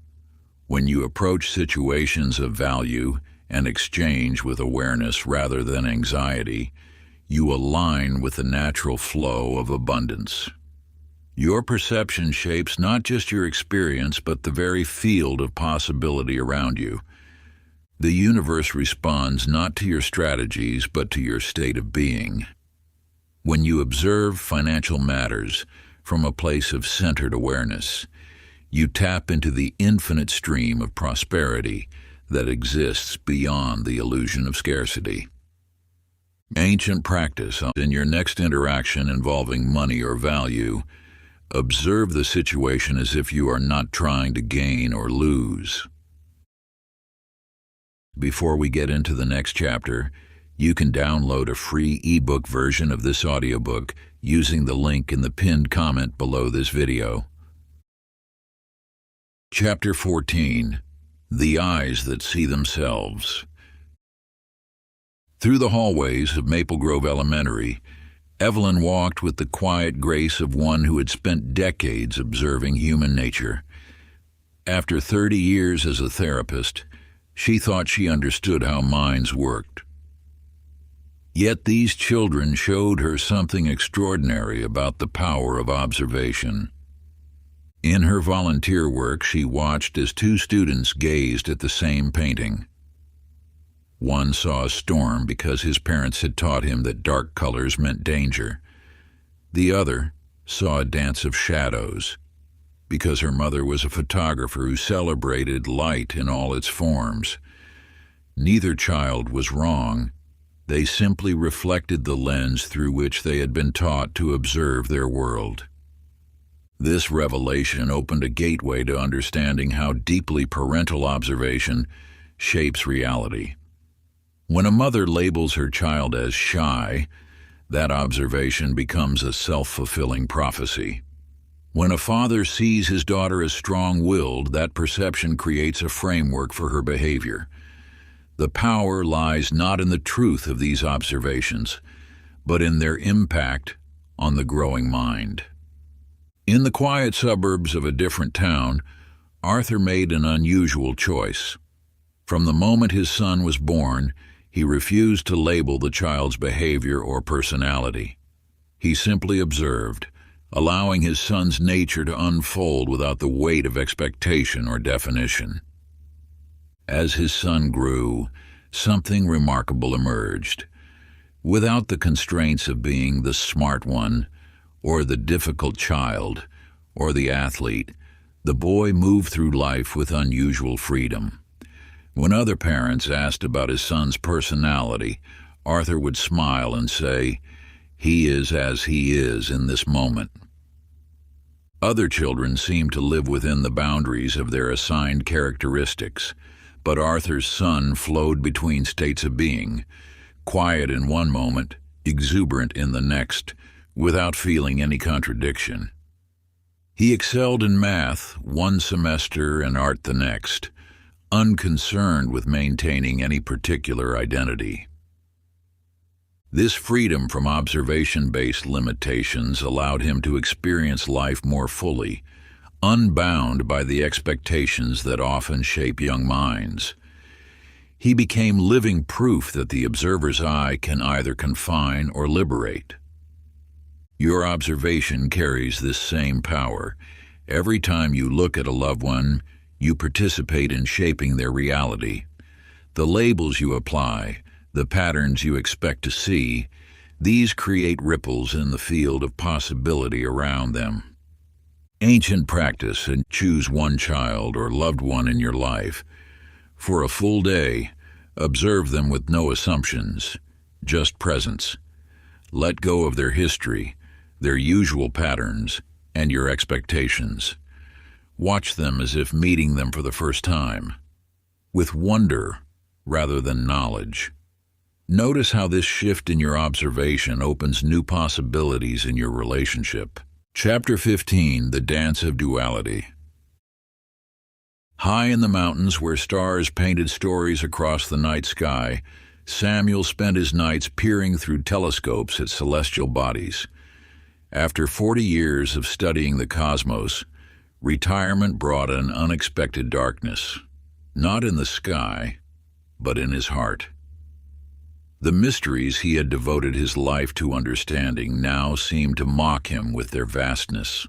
Speaker 1: When you approach situations of value and exchange with awareness rather than anxiety, you align with the natural flow of abundance. Your perception shapes not just your experience, but the very field of possibility around you. The universe responds not to your strategies, but to your state of being. When you observe financial matters from a place of centered awareness, you tap into the infinite stream of prosperity that exists beyond the illusion of scarcity. Ancient practice. In your next interaction involving money or value, observe the situation as if you are not trying to gain or lose. Before we get into the next chapter, you can download a free ebook version of this audiobook using the link in the pinned comment below this video. Chapter 14. The Eyes That See Themselves. Through the hallways of Maple Grove Elementary, Evelyn walked with the quiet grace of one who had spent decades observing human nature. After 30 years as a therapist, she thought she understood how minds worked. Yet these children showed her something extraordinary about the power of observation. In her volunteer work, she watched as two students gazed at the same painting. One saw a storm because his parents had taught him that dark colors meant danger. The other saw a dance of shadows because her mother was a photographer who celebrated light in all its forms. Neither child was wrong. They simply reflected the lens through which they had been taught to observe their world. This revelation opened a gateway to understanding how deeply parental observation shapes reality. When a mother labels her child as shy, that observation becomes a self-fulfilling prophecy. When a father sees his daughter as strong-willed, that perception creates a framework for her behavior. The power lies not in the truth of these observations, but in their impact on the growing mind. In the quiet suburbs of a different town, Arthur made an unusual choice. From the moment his son was born, he refused to label the child's behavior or personality. He simply observed, allowing his son's nature to unfold without the weight of expectation or definition. As his son grew, something remarkable emerged. Without the constraints of being the smart one, or the difficult child, or the athlete, the boy moved through life with unusual freedom. When other parents asked about his son's personality, Arthur would smile and say, "He is as he is in this moment." Other children seemed to live within the boundaries of their assigned characteristics, but Arthur's son flowed between states of being, quiet in one moment, exuberant in the next, without feeling any contradiction. He excelled in math one semester and art the next, unconcerned with maintaining any particular identity. This freedom from observation-based limitations allowed him to experience life more fully, unbound by the expectations that often shape young minds. He became living proof that the observer's eye can either confine or liberate. Your observation carries this same power. Every time you look at a loved one, you participate in shaping their reality. The labels you apply, the patterns you expect to see, these create ripples in the field of possibility around them. Ancient practice and choose one child or loved one in your life. For a full day, observe them with no assumptions, just presence. Let go of their history, their usual patterns, and your expectations. Watch them as if meeting them for the first time, with wonder rather than knowledge. Notice how this shift in your observation opens new possibilities in your relationship. Chapter 15. The Dance of Duality. High in the mountains where stars painted stories across the night sky, Samuel spent his nights peering through telescopes at celestial bodies. After 40 years of studying the cosmos, retirement brought an unexpected darkness, not in the sky, but in his heart. The mysteries he had devoted his life to understanding now seemed to mock him with their vastness.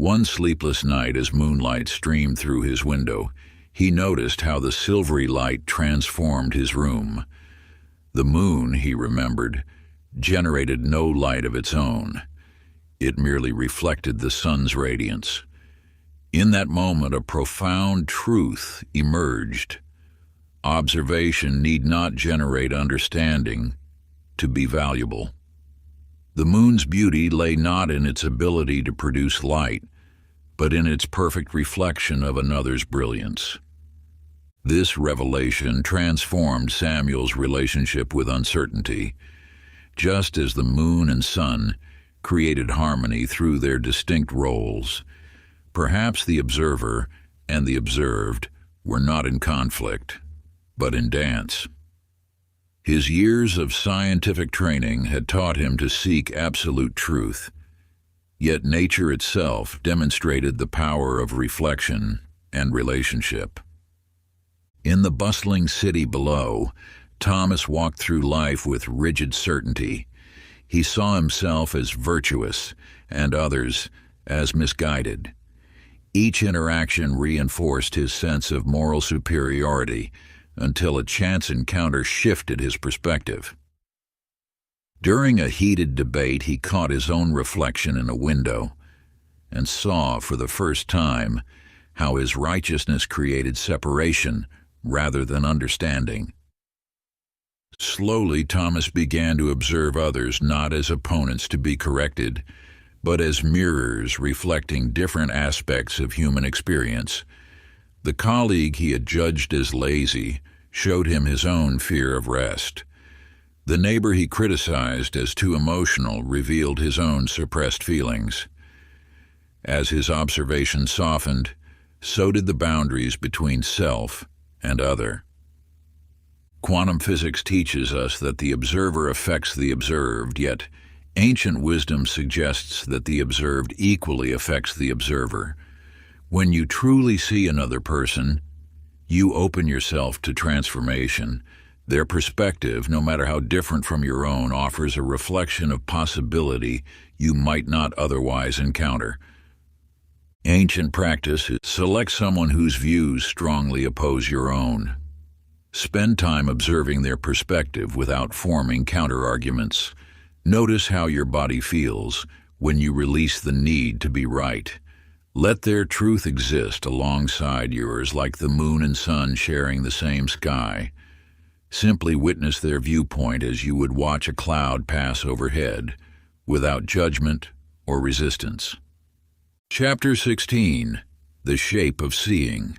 Speaker 1: One sleepless night, as moonlight streamed through his window, he noticed how the silvery light transformed his room. The moon, he remembered, generated no light of its own. It merely reflected the sun's radiance. In that moment, a profound truth emerged. Observation need not generate understanding to be valuable. The moon's beauty lay not in its ability to produce light, but in its perfect reflection of another's brilliance. This revelation transformed Samuel's relationship with uncertainty. Just as the moon and sun created harmony through their distinct roles, perhaps the observer and the observed were not in conflict, but in dance. His years of scientific training had taught him to seek absolute truth, yet nature itself demonstrated the power of reflection and relationship. In the bustling city below, Thomas walked through life with rigid certainty. He saw himself as virtuous and others as misguided. Each interaction reinforced his sense of moral superiority until a chance encounter shifted his perspective. During a heated debate, he caught his own reflection in a window and saw for the first time how his righteousness created separation rather than understanding. Slowly, Thomas began to observe others not as opponents to be corrected, but as mirrors reflecting different aspects of human experience. The colleague he had judged as lazy showed him his own fear of rest. The neighbor he criticized as too emotional revealed his own suppressed feelings. As his observation softened, so did the boundaries between self and other. Quantum physics teaches us that the observer affects the observed, yet ancient wisdom suggests that the observed equally affects the observer. When you truly see another person, you open yourself to transformation. Their perspective, no matter how different from your own, offers a reflection of possibility you might not otherwise encounter. Ancient practice is select someone whose views strongly oppose your own. Spend time observing their perspective without forming counter-arguments. Notice how your body feels when you release the need to be right. Let their truth exist alongside yours, like the moon and sun sharing the same sky. Simply witness their viewpoint as you would watch a cloud pass overhead, without judgment or resistance. Chapter 16. The Shape of Seeing.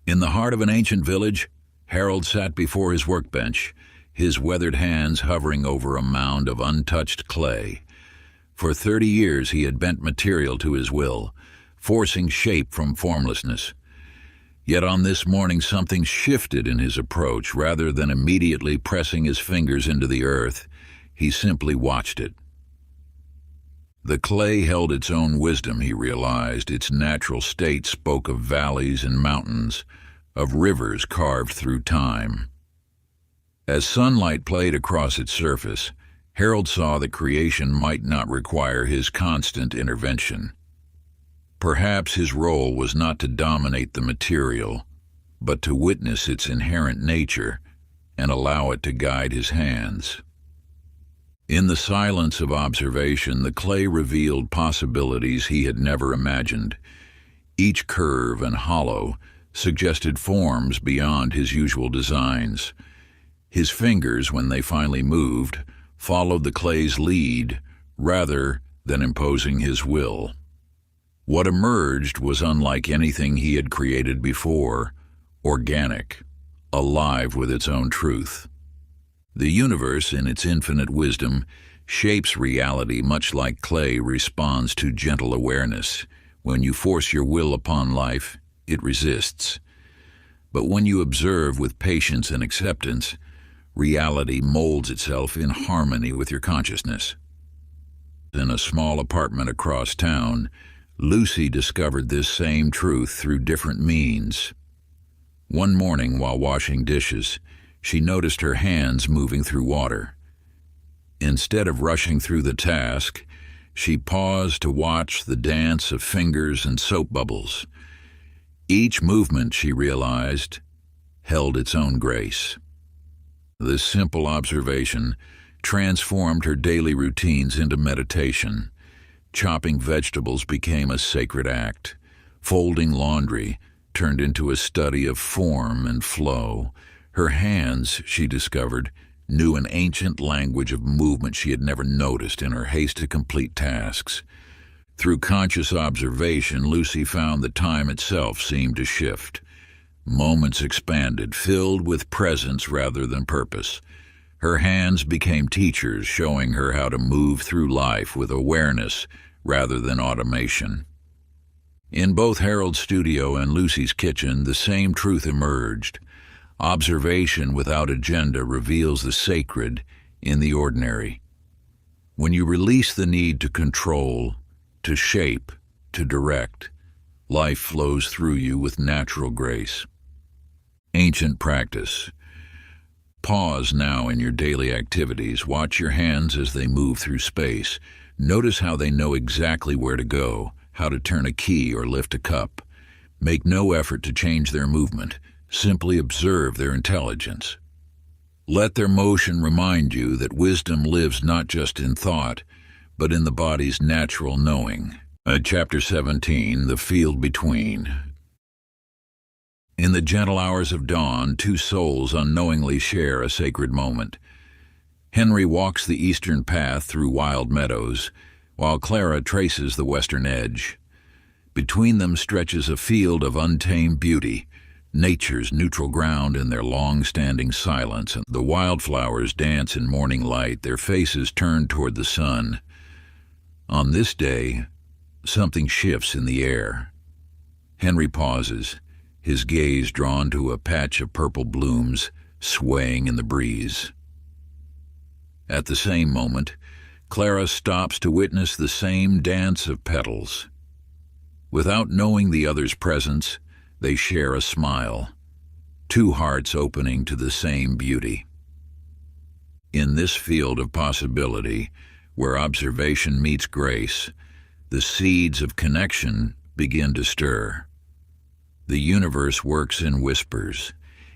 Speaker 1: In the heart of an ancient village, Harold sat before his workbench, his weathered hands hovering over a mound of untouched clay. For 30 years he had bent material to his will, forcing shape from formlessness. Yet on this morning something shifted in his approach. Rather than immediately pressing his fingers into the earth, he simply watched it. The clay held its own wisdom, he realized. Its natural state spoke of valleys and mountains, of rivers carved through time. As sunlight played across its surface, Harold saw that creation might not require his constant intervention. Perhaps his role was not to dominate the material, but to witness its inherent nature and allow it to guide his hands. In the silence of observation, the clay revealed possibilities he had never imagined. Each curve and hollow suggested forms beyond his usual designs. His fingers, when they finally moved, followed the clay's lead rather than imposing his will. What emerged was unlike anything he had created before, organic, alive with its own truth. The universe, in its infinite wisdom, shapes reality much like clay responds to gentle awareness. When you force your will upon life, it resists. But when you observe with patience and acceptance, reality molds itself in harmony with your consciousness. In a small apartment across town, Lucy discovered this same truth through different means. One morning, while washing dishes, she noticed her hands moving through water. Instead of rushing through the task, She paused to watch the dance of fingers and soap bubbles. Each movement, she realized, held its own grace. This simple observation transformed her daily routines into meditation. Chopping vegetables became a sacred act. Folding laundry turned into a study of form and flow. Her hands, she discovered, knew an ancient language of movement she had never noticed in her haste to complete tasks. Through conscious observation, Lucy found that time itself seemed to shift. Moments expanded, filled with presence rather than purpose. Her hands became teachers, showing her how to move through life with awareness rather than automation. In both Harold's studio and Lucy's kitchen, the same truth emerged. Observation without agenda reveals the sacred in the ordinary. When you release the need to control, to shape, to direct, life flows through you with natural grace. Ancient practice. Pause now in your daily activities. Watch your hands as they move through space. Notice how they know exactly where to go, how to turn a key or lift a cup. Make no effort to change their movement. Simply observe their intelligence. Let their motion remind you that wisdom lives not just in thought, but in the body's natural knowing. Chapter 17, The Field Between. In the gentle hours of dawn, two souls unknowingly share a sacred moment. Henry walks the eastern path through wild meadows, while Clara traces the western edge. Between them stretches a field of untamed beauty, nature's neutral ground in their long-standing silence, and the wildflowers dance in morning light, their faces turned toward the sun. On this day, something shifts in the air. Henry pauses, his gaze drawn to a patch of purple blooms swaying in the breeze. At the same moment, Clara stops to witness the same dance of petals. Without knowing the other's presence, they share a smile, two hearts opening to the same beauty. In this field of possibility, where observation meets grace, the seeds of connection begin to stir. The universe works in whispers,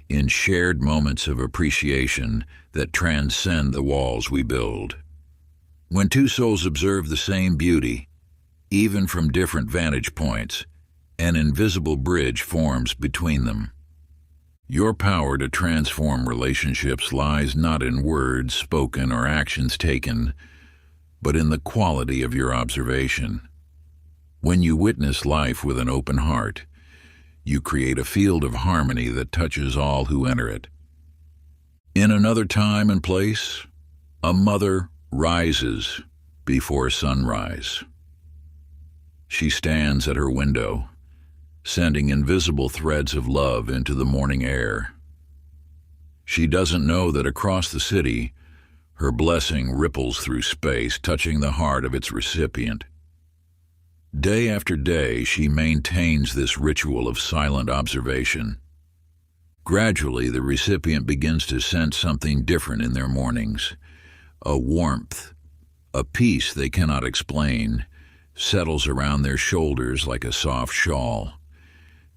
Speaker 1: in shared moments of appreciation that transcend the walls we build. When two souls observe the same beauty, even from different vantage points, an invisible bridge forms between them. Your power to transform relationships lies not in words spoken or actions taken, but in the quality of your observation. When you witness life with an open heart, you create a field of harmony that touches all who enter it. In another time and place, a mother rises before sunrise. She stands at her window, sending invisible threads of love into the morning air. She doesn't know that across the city, her blessing ripples through space, touching the heart of its recipient. Day after day, she maintains this ritual of silent observation. Gradually, the recipient begins to sense something different in their mornings. A warmth, a peace they cannot explain, settles around their shoulders like a soft shawl.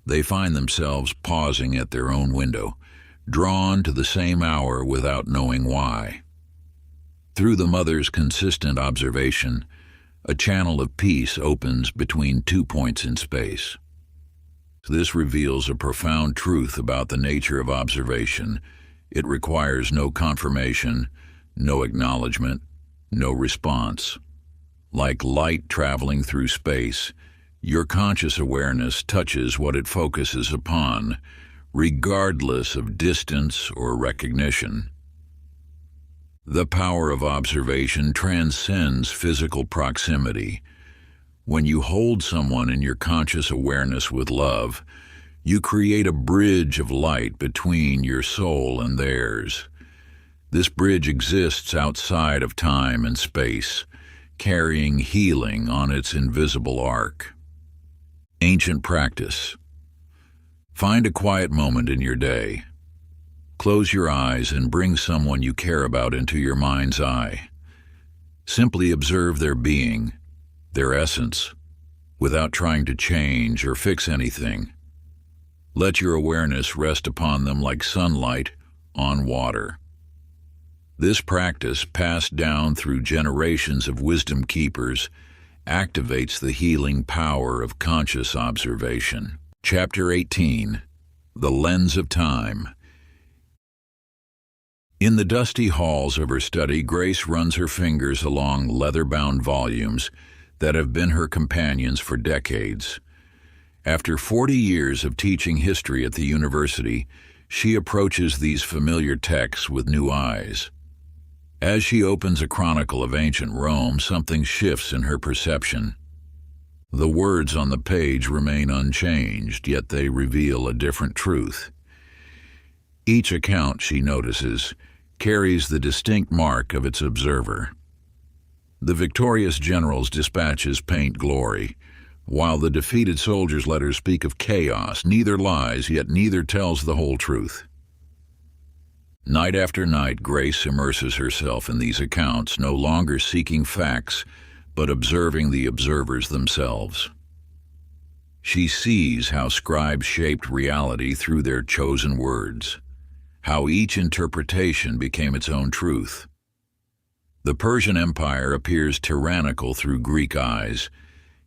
Speaker 1: They find themselves pausing at their own window, drawn to the same hour without knowing why. Through the mother's consistent observation, a channel of peace opens between 2 points in space. This reveals a profound truth about the nature of observation. It requires no confirmation, no acknowledgement, no response. Like light traveling through space, your conscious awareness touches what it focuses upon, regardless of distance or recognition. The power of observation transcends physical proximity. When you hold someone in your conscious awareness with love, you create a bridge of light between your soul and theirs. This bridge exists outside of time and space, carrying healing on its invisible arc. Ancient practice. Find a quiet moment in your day. Close your eyes and bring someone you care about into your mind's eye. Simply observe their being, their essence, without trying to change or fix anything. Let your awareness rest upon them like sunlight on water. This practice, passed down through generations of wisdom keepers, activates the healing power of conscious observation. Chapter 18. The Lens of Time. In the dusty halls of her study, Grace runs her fingers along leather-bound volumes that have been her companions for decades. After 40 years of teaching history at the university, she approaches these familiar texts with new eyes. As she opens a chronicle of ancient Rome, something shifts in her perception. The words on the page remain unchanged, yet they reveal a different truth. Each account, she notices, carries the distinct mark of its observer. The victorious general's dispatches paint glory, while the defeated soldier's letters speak of chaos. Neither lies, yet neither tells the whole truth. Night after night, Grace immerses herself in these accounts, no longer seeking facts, but observing the observers themselves. She sees how scribes shaped reality through their chosen words, how each interpretation became its own truth. The Persian Empire appears tyrannical through Greek eyes,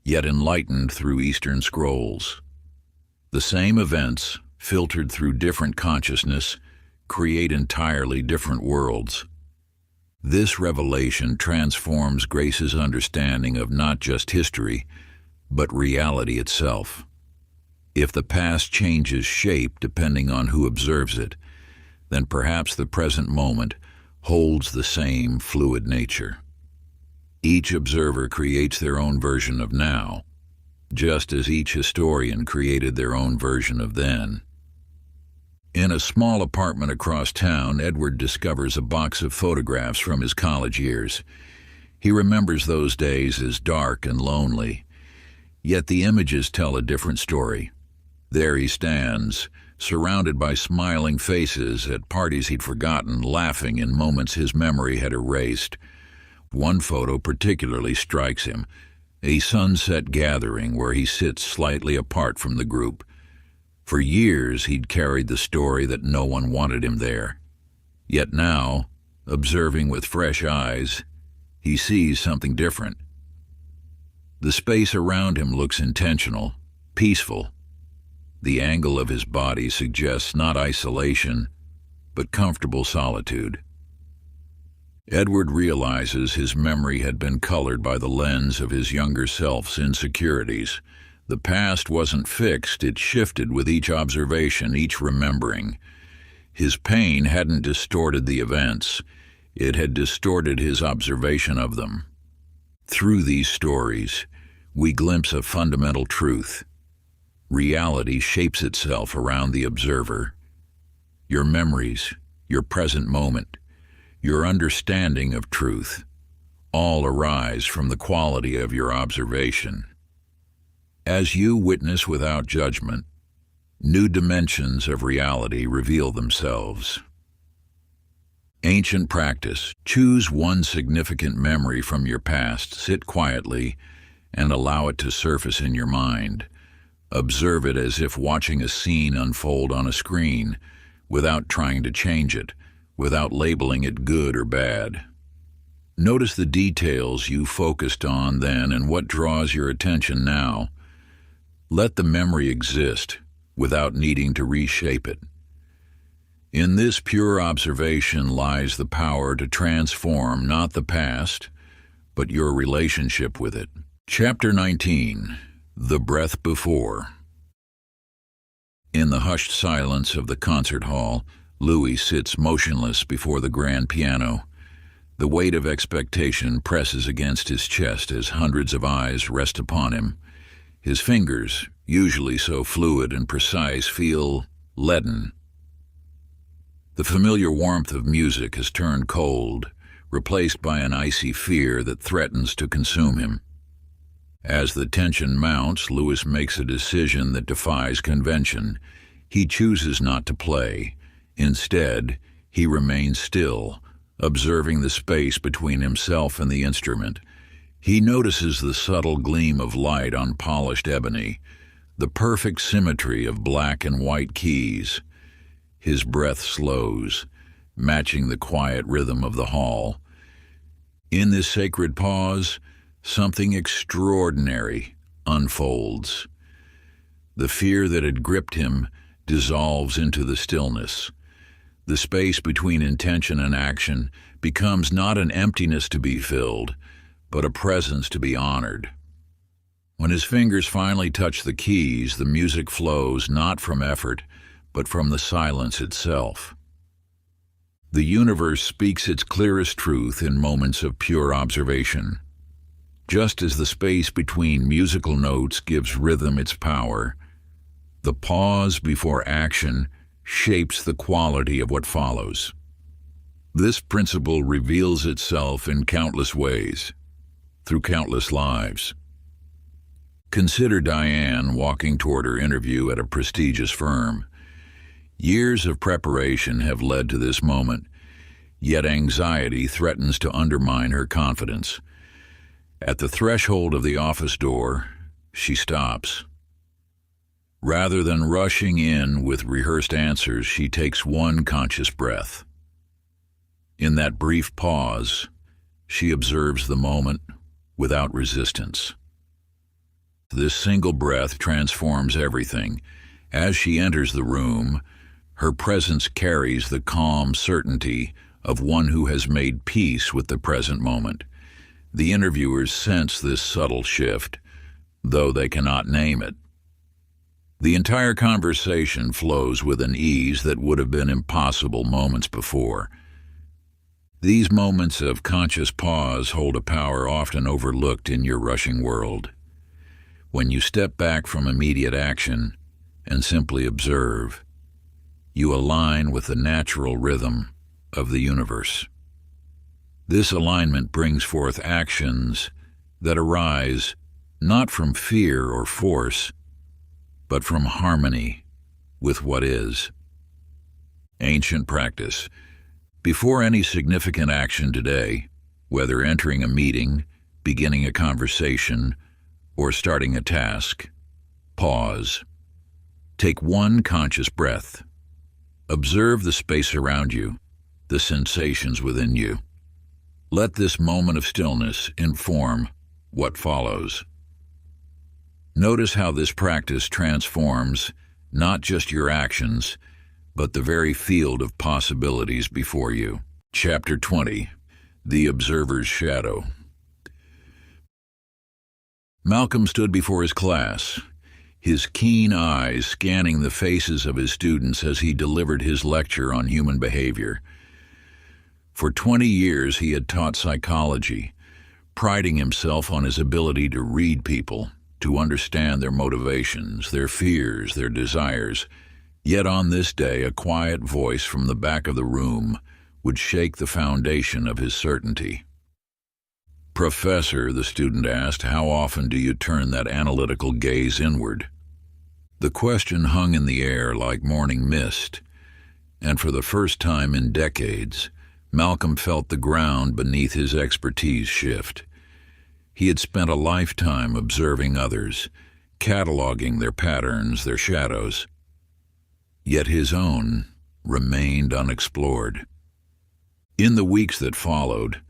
Speaker 1: yet enlightened through Eastern scrolls. The same events, filtered through different consciousness, create entirely different worlds. This revelation transforms Grace's understanding of not just history, but reality itself. If the past changes shape depending on who observes it, then perhaps the present moment holds the same fluid nature. Each observer creates their own version of now, just as each historian created their own version of then. In a small apartment across town, Edward discovers a box of photographs from his college years. He remembers those days as dark and lonely, yet the images tell a different story. There he stands, surrounded by smiling faces at parties he'd forgotten, laughing in moments his memory had erased. One photo particularly strikes him, a sunset gathering where he sits slightly apart from the group. For years he'd carried the story that no one wanted him there. Yet now, observing with fresh eyes, he sees something different. The space around him looks intentional, peaceful. The angle of his body suggests not isolation, but comfortable solitude. Edward realizes his memory had been colored by the lens of his younger self's insecurities. The past wasn't fixed, it shifted with each observation, each remembering. His pain hadn't distorted the events, it had distorted his observation of them. Through these stories, we glimpse a fundamental truth. Reality shapes itself around the observer. Your memories, your present moment, your understanding of truth, all arise from the quality of your observation. As you witness without judgment, new dimensions of reality reveal themselves. Ancient practice. Choose one significant memory from your past, sit quietly, and allow it to surface in your mind. Observe it as if watching a scene unfold on a screen, without trying to change it, without labeling it good or bad. Notice the details you focused on then and what draws your attention now. Let the memory exist without needing to reshape it. In this pure observation lies the power to transform not the past, but your relationship with it. Chapter 19. The Breath Before. In the hushed silence of the concert hall, Louis sits motionless before the grand piano. The weight of expectation presses against his chest as hundreds of eyes rest upon him. His fingers, usually so fluid and precise, feel leaden. The familiar warmth of music has turned cold, replaced by an icy fear that threatens to consume him. As the tension mounts, Louis makes a decision that defies convention. He chooses not to play. Instead, he remains still, observing the space between himself and the instrument. He notices the subtle gleam of light on polished ebony, the perfect symmetry of black and white keys. His breath slows, matching the quiet rhythm of the hall. In this sacred pause, something extraordinary unfolds. The fear that had gripped him dissolves into the stillness. The space between intention and action becomes not an emptiness to be filled, but a presence to be honored. When his fingers finally touch the keys, the music flows not from effort, but from the silence itself. The universe speaks its clearest truth in moments of pure observation. Just as the space between musical notes gives rhythm its power, the pause before action shapes the quality of what follows. This principle reveals itself in countless ways, through countless lives. Consider Diane walking toward her interview at a prestigious firm. Years of preparation have led to this moment, yet anxiety threatens to undermine her confidence. At the threshold of the office door, she stops. Rather than rushing in with rehearsed answers, she takes one conscious breath. In that brief pause, she observes the moment without resistance. This single breath transforms everything. As she enters the room, her presence carries the calm certainty of one who has made peace with the present moment. The interviewers sense this subtle shift, though they cannot name it. The entire conversation flows with an ease that would have been impossible moments before. These moments of conscious pause hold a power often overlooked in your rushing world. When you step back from immediate action and simply observe, you align with the natural rhythm of the universe. This alignment brings forth actions that arise not from fear or force, but from harmony with what is. Ancient practice. Before any significant action today, whether entering a meeting, beginning a conversation, or starting a task, pause. Take one conscious breath. Observe the space around you, the sensations within you. Let this moment of stillness inform what follows. Notice how this practice transforms not just your actions, but the very field of possibilities before you. Chapter 20. The Observer's Shadow. Malcolm stood before his class, his keen eyes scanning the faces of his students as he delivered his lecture on human behavior. For 20 years he had taught psychology, priding himself on his ability to read people, to understand their motivations, their fears, their desires. Yet on this day, a quiet voice from the back of the room would shake the foundation of his certainty. "Professor," the student asked, "how often do you turn that analytical gaze inward?" The question hung in the air like morning mist, and for the first time in decades, Malcolm felt the ground beneath his expertise shift. He had spent a lifetime observing others, cataloging their patterns, their shadows. Yet his own remained unexplored. In the weeks that followed,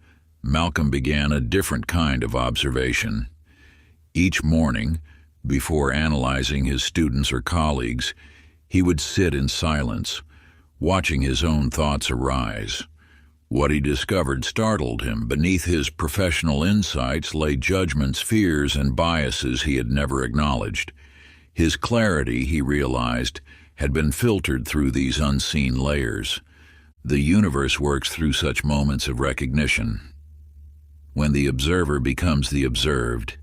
Speaker 1: Malcolm began a different kind of observation. Each morning, before analyzing his students or colleagues, he would sit in silence, watching his own thoughts arise. What he discovered startled him. Beneath his professional insights lay judgments, fears, and biases he had never acknowledged. His clarity, he realized, had been filtered through these unseen layers. The universe works through such moments of recognition. When the observer becomes the observed,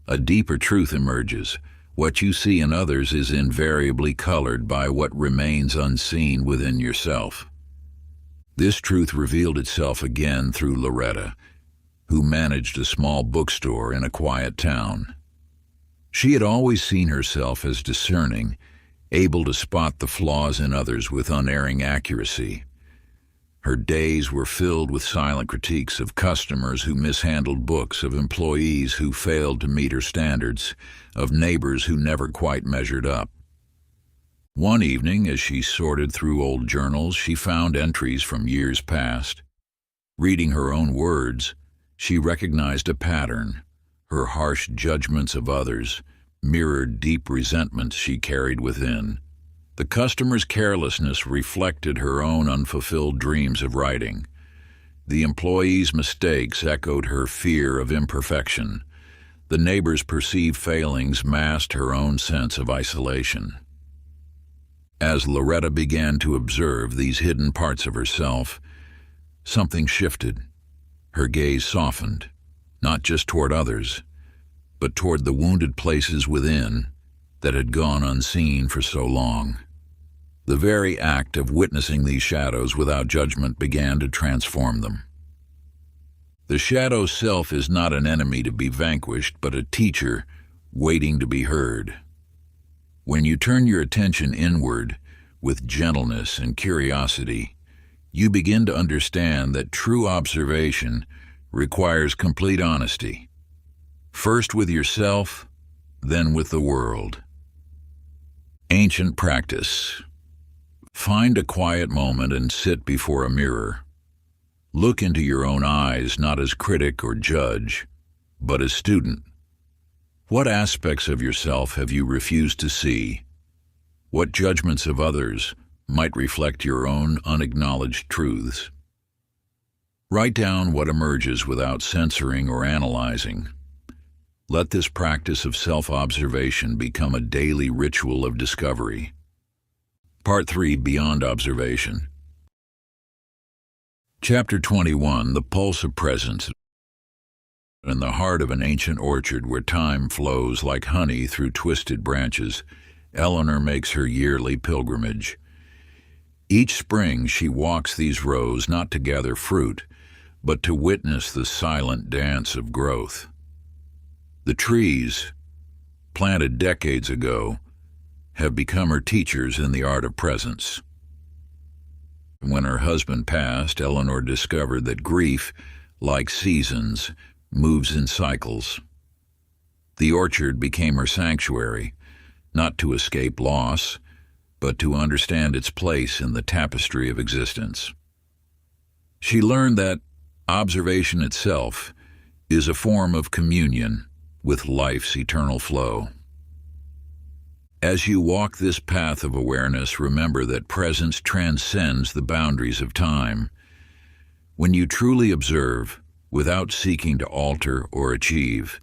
Speaker 1: a deeper truth emerges. What you see in others is invariably colored by what remains unseen within yourself. This truth revealed itself again through Loretta, who managed a small bookstore in a quiet town. She had always seen herself as discerning, able to spot the flaws in others with unerring accuracy. Her days were filled with silent critiques of customers who mishandled books, of employees who failed to meet her standards, of neighbors who never quite measured up. One evening, as she sorted through old journals, she found entries from years past. Reading her own words, she recognized a pattern. Her harsh judgments of others mirrored deep resentments she carried within. The customer's carelessness reflected her own unfulfilled dreams of writing. The employee's mistakes echoed her fear of imperfection. The neighbor's perceived failings masked her own sense of isolation. As Loretta began to observe these hidden parts of herself, something shifted. Her gaze softened, not just toward others, but toward the wounded places within that had gone unseen for so long. The very act of witnessing these shadows without judgment began to transform them. The shadow self is not an enemy to be vanquished, but a teacher waiting to be heard. When you turn your attention inward with gentleness and curiosity, you begin to understand that true observation requires complete honesty, first with yourself, then with the world. Ancient practice. Find a quiet moment and sit before a mirror. Look into your own eyes, not as critic or judge, but as student. What aspects of yourself have you refused to see? What judgments of others might reflect your own unacknowledged truths? Write down what emerges without censoring or analyzing. Let this practice of self-observation become a daily ritual of discovery. Part 3, Beyond Observation. Chapter 21, The Pulse of Presence. In the heart of an ancient orchard where time flows like honey through twisted branches, Eleanor makes her yearly pilgrimage. Each spring she walks these rows not to gather fruit, but to witness the silent dance of growth. The trees, planted decades ago, have become her teachers in the art of presence. When her husband passed, Eleanor discovered that grief, like seasons, moves in cycles. The orchard became her sanctuary, not to escape loss, but to understand its place in the tapestry of existence. She learned that observation itself is a form of communion with life's eternal flow. As you walk this path of awareness, remember that presence transcends the boundaries of time. When you truly observe, without seeking to alter or achieve,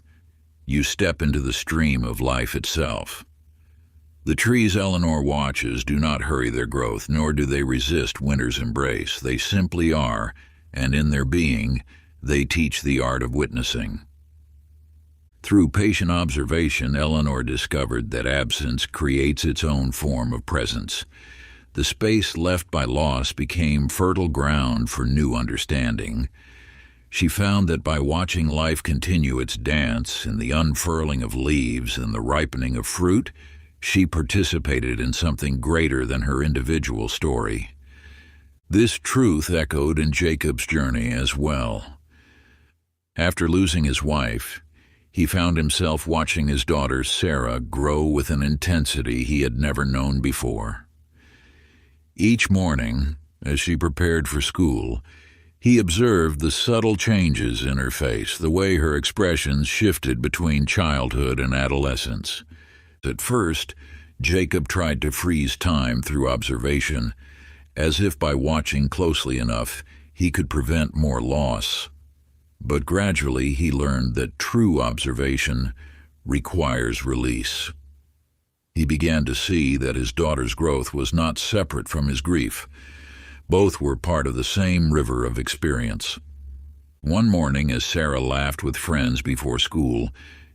Speaker 1: you step into the stream of life itself. The trees Eleanor watches do not hurry their growth, nor do they resist winter's embrace. They simply are, and in their being, they teach the art of witnessing. Through patient observation, Eleanor discovered that absence creates its own form of presence. The space left by loss became fertile ground for new understanding. She found that by watching life continue its dance in the unfurling of leaves and the ripening of fruit, she participated in something greater than her individual story. This truth echoed in Jacob's journey as well. After losing his wife, he found himself watching his daughter Sarah grow with an intensity he had never known before. Each morning, as she prepared for school, he observed the subtle changes in her face, the way her expressions shifted between childhood and adolescence. At first, Jacob tried to freeze time through observation, as if by watching closely enough he could prevent more loss. But gradually he learned that true observation requires release. He began to see that his daughter's growth was not separate from his grief. Both were part of the same river of experience. One morning, as Sarah laughed with friends before school,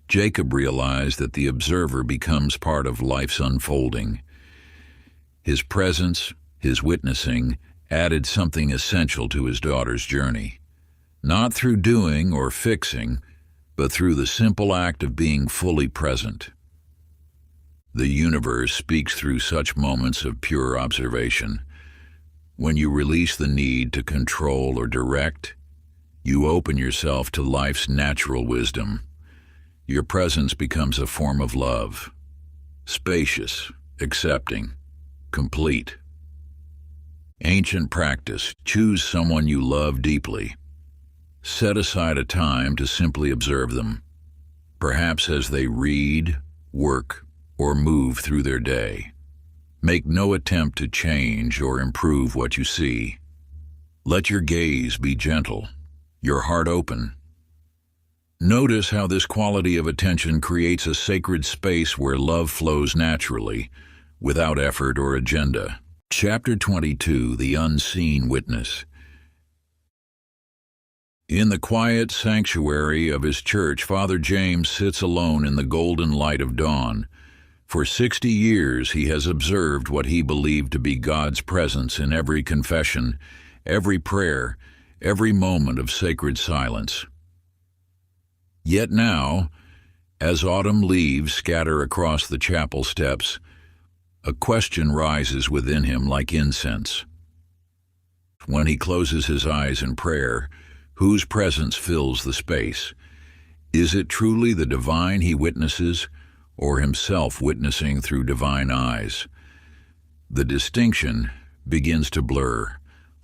Speaker 1: Jacob realized that the observer becomes part of life's unfolding. His presence, his witnessing, added something essential to his daughter's journey. Not through doing or fixing, but through the simple act of being fully present. The universe speaks through such moments of pure observation. When you release the need to control or direct, you open yourself to life's natural wisdom. Your presence becomes a form of love, spacious, accepting, complete. Ancient practice: choose someone you love deeply. Set aside a time to simply observe them, perhaps as they read, work, or move through their day. Make no attempt to change or improve what you see. Let your gaze be gentle, your heart open. Notice how this quality of attention creates a sacred space where love flows naturally, without effort or agenda. Chapter 22: The Unseen Witness. In the quiet sanctuary of his church, Father James sits alone in the golden light of dawn. For 60 years he has observed what he believed to be God's presence in every confession, every prayer, every moment of sacred silence. Yet now, as autumn leaves scatter across the chapel steps, a question rises within him like incense. When he closes his eyes in prayer, whose presence fills the space? Is it truly the divine he witnesses, or himself witnessing through divine eyes? The distinction begins to blur,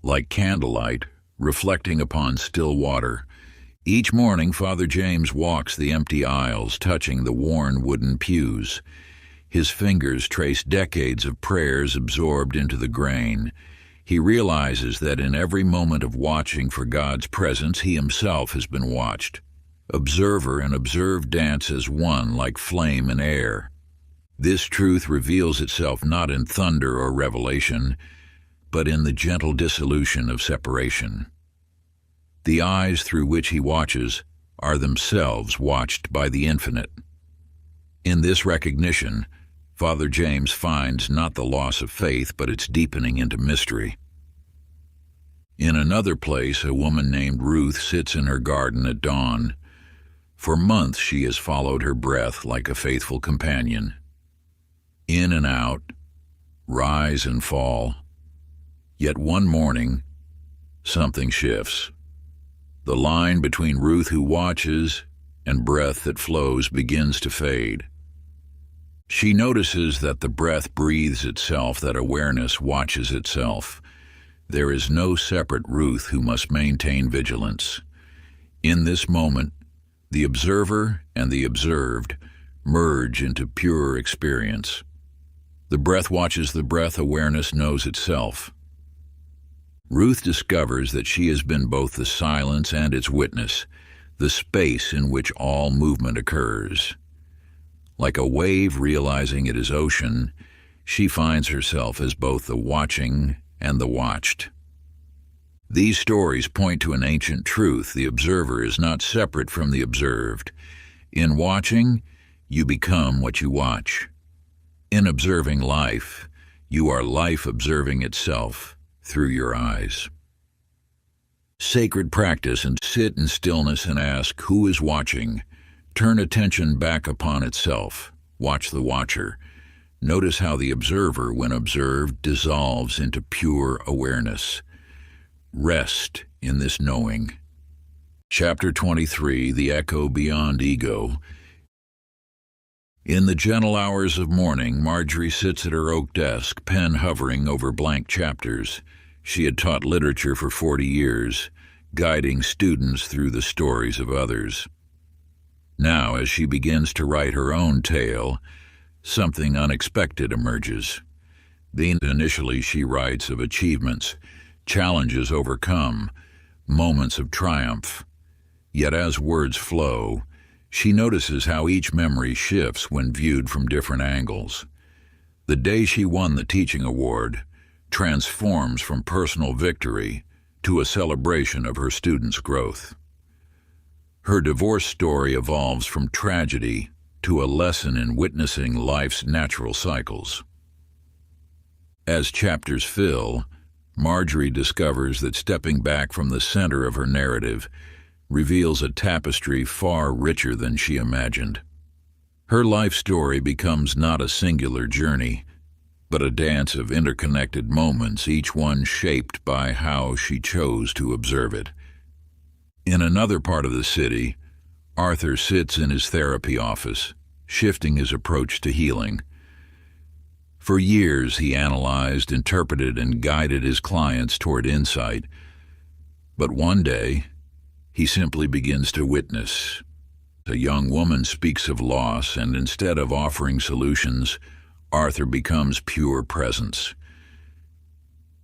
Speaker 1: like candlelight reflecting upon still water. Each morning, Father James walks the empty aisles, touching the worn wooden pews. His fingers trace decades of prayers absorbed into the grain. He realizes that in every moment of watching for God's presence, he himself has been watched. Observer and observed dance as one, like flame and air. This truth reveals itself not in thunder or revelation, but in the gentle dissolution of separation. The eyes through which he watches are themselves watched by the infinite. In this recognition, Father James finds not the loss of faith, but its deepening into mystery. In another place, a woman named Ruth sits in her garden at dawn. For months she has followed her breath like a faithful companion. In and out, rise and fall. Yet one morning, something shifts. The line between Ruth who watches and breath that flows begins to fade. She notices that the breath breathes itself, that awareness watches itself. There is no separate Ruth who must maintain vigilance. In this moment, the observer and the observed merge into pure experience. The breath watches the breath, awareness knows itself. Ruth discovers that she has been both the silence and its witness, the space in which all movement occurs. Like a wave realizing it is ocean, she finds herself as both the watching and the watched. These stories point to an ancient truth: the observer is not separate from the observed. In watching, you become what you watch. In observing life, you are life observing itself through your eyes. Sacred practice: and sit in stillness and ask, who is watching? Turn attention back upon itself. Watch the watcher. Notice how the observer, when observed, dissolves into pure awareness. Rest in this knowing. Chapter 23: The Echo Beyond Ego. In the gentle hours of morning, Marjorie sits at her oak desk, pen hovering over blank chapters. She had taught literature for 40 years, guiding students through the stories of others. Now, as she begins to write her own tale, something unexpected emerges. Initially, she writes of achievements, challenges overcome, moments of triumph. Yet as words flow, she notices how each memory shifts when viewed from different angles. The day she won the teaching award transforms from personal victory to a celebration of her students' growth. Her divorce story evolves from tragedy to a lesson in witnessing life's natural cycles. As chapters fill, Marjorie discovers that stepping back from the center of her narrative reveals a tapestry far richer than she imagined. Her life story becomes not a singular journey, but a dance of interconnected moments, each one shaped by how she chose to observe it. In another part of the city, Arthur sits in his therapy office, shifting his approach to healing. For years, he analyzed, interpreted, and guided his clients toward insight. But one day, he simply begins to witness. A young woman speaks of loss, and instead of offering solutions, Arthur becomes pure presence.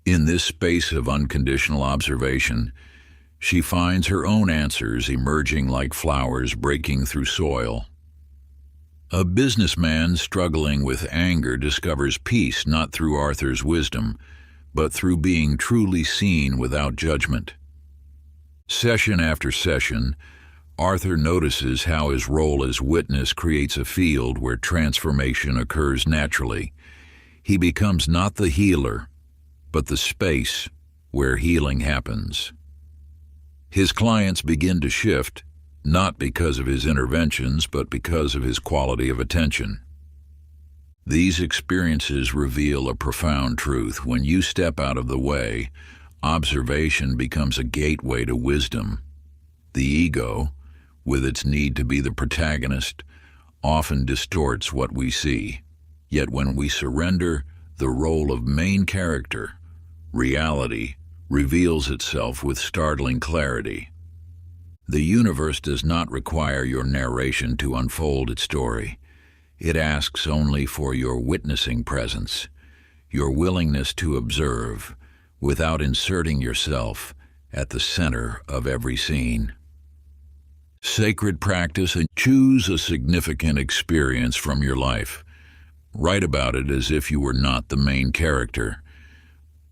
Speaker 1: In this space of unconditional observation, she finds her own answers emerging like flowers breaking through soil. A businessman struggling with anger discovers peace not through Arthur's wisdom, but through being truly seen without judgment. Session after session, Arthur notices how his role as witness creates a field where transformation occurs naturally. He becomes not the healer, but the space where healing happens. His clients begin to shift, not because of his interventions, but because of his quality of attention. These experiences reveal a profound truth. When you step out of the way, observation becomes a gateway to wisdom. The ego, with its need to be the protagonist, often distorts what we see. Yet when we surrender the role of main character, reality reveals itself with startling clarity. The universe does not require your narration to unfold its story. It asks only for your witnessing presence, your willingness to observe, without inserting yourself at the center of every scene. Sacred practice and choose a significant experience from your life. Write about it as if you were not the main character.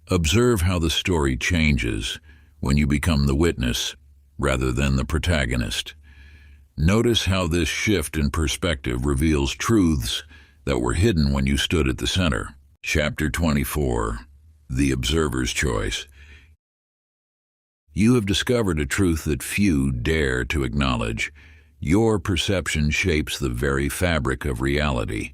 Speaker 1: Observe how the story changes when you become the witness rather than the protagonist. Notice how this shift in perspective reveals truths that were hidden when you stood at the center. Chapter 24. The Observer's Choice. You have discovered a truth that few dare to acknowledge. Your perception shapes the very fabric of reality.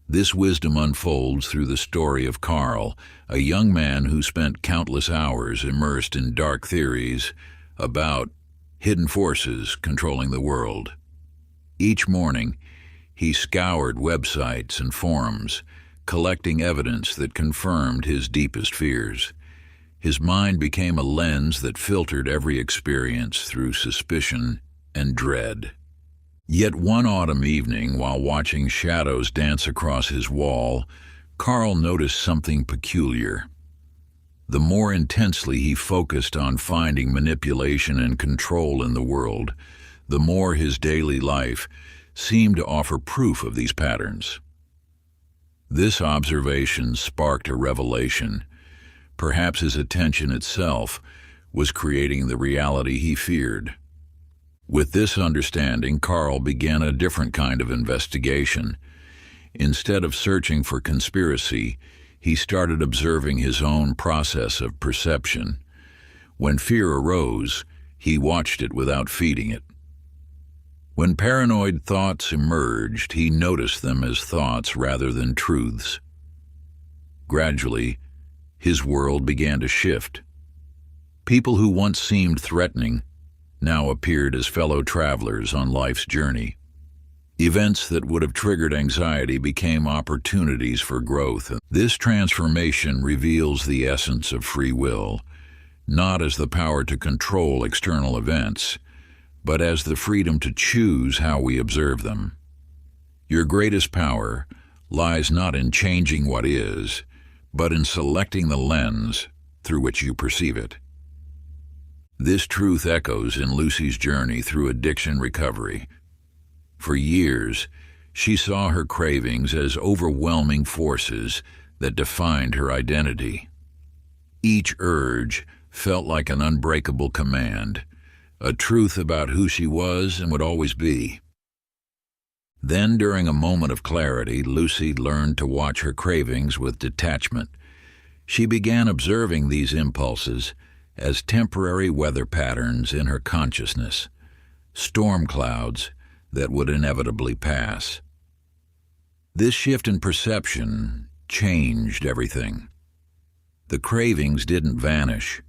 Speaker 1: This wisdom unfolds through the story of Carl, a young man who spent countless hours immersed in dark theories about hidden forces controlling the world. Each morning, he scoured websites and forums, collecting evidence that confirmed his deepest fears. His mind became a lens that filtered every experience through suspicion and dread. Yet one autumn evening, while watching shadows dance across his wall, Carl noticed something peculiar. The more intensely he focused on finding manipulation and control in the world, the more his daily life seemed to offer proof of these patterns. This observation sparked a revelation. Perhaps his attention itself was creating the reality he feared. With this understanding, Carl began a different kind of investigation. Instead of searching for conspiracy, he started observing his own process of perception. When fear arose, he watched it without feeding it. When paranoid thoughts emerged, he noticed them as thoughts rather than truths. Gradually, his world began to shift. People who once seemed threatening now appeared as fellow travelers on life's journey. Events that would have triggered anxiety became opportunities for growth. This transformation reveals the essence of free will, not as the power to control external events, but as the freedom to choose how we observe them. Your greatest power lies not in changing what is, but in selecting the lens through which you perceive it. This truth echoes in Lucy's journey through addiction recovery. For years, she saw her cravings as overwhelming forces that defined her identity. Each urge felt like an unbreakable command, a truth about who she was and would always be. Then, during a moment of clarity, Lucy learned to watch her cravings with detachment. She began observing these impulses as temporary weather patterns in her consciousness, storm clouds that would inevitably pass. This shift in perception changed everything. The cravings didn't vanish,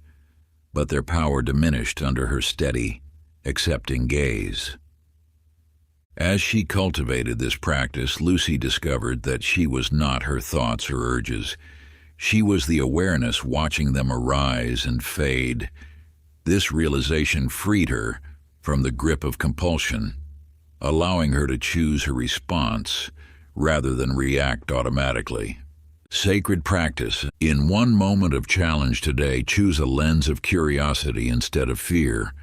Speaker 1: but their power diminished under her steady, accepting gaze. As she cultivated this practice, Lucy discovered that she was not her thoughts or urges. She was the awareness watching them arise and fade. This realization freed her from the grip of compulsion, allowing her to choose her response rather than react automatically. Sacred practice. In one moment of challenge today, choose a lens of curiosity instead of fear.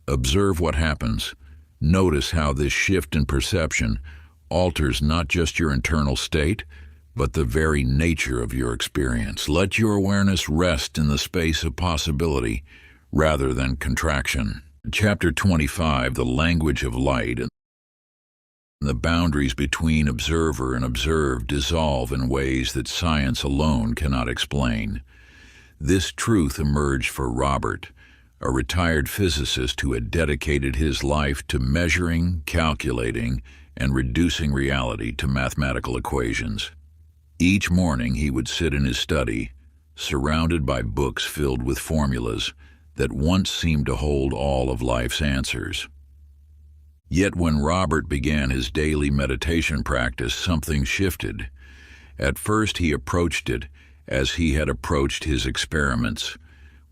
Speaker 1: Observe what happens. Notice how this shift in perception alters not just your internal state, but the very nature of your experience. Let your awareness rest in the space of possibility rather than contraction. Chapter 25, The Language of Light. The boundaries between observer and observed dissolve in ways that science alone cannot explain. This truth emerged for Robert, a retired physicist who had dedicated his life to measuring, calculating, and reducing reality to mathematical equations. Each morning he would sit in his study, surrounded by books filled with formulas that once seemed to hold all of life's answers. Yet when Robert began his daily meditation practice, something shifted. At first he approached it as he had approached his experiments,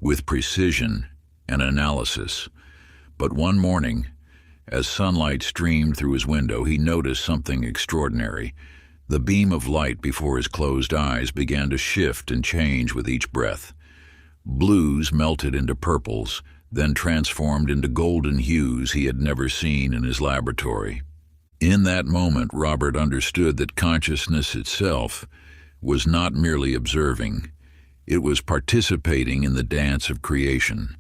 Speaker 1: with precision and analysis. But one morning, as sunlight streamed through his window, he noticed something extraordinary. The beam of light before his closed eyes began to shift and change with each breath. Blues melted into purples, then transformed into golden hues he had never seen in his laboratory. In that moment, Robert understood that consciousness itself was not merely observing, it was participating in the dance of creation.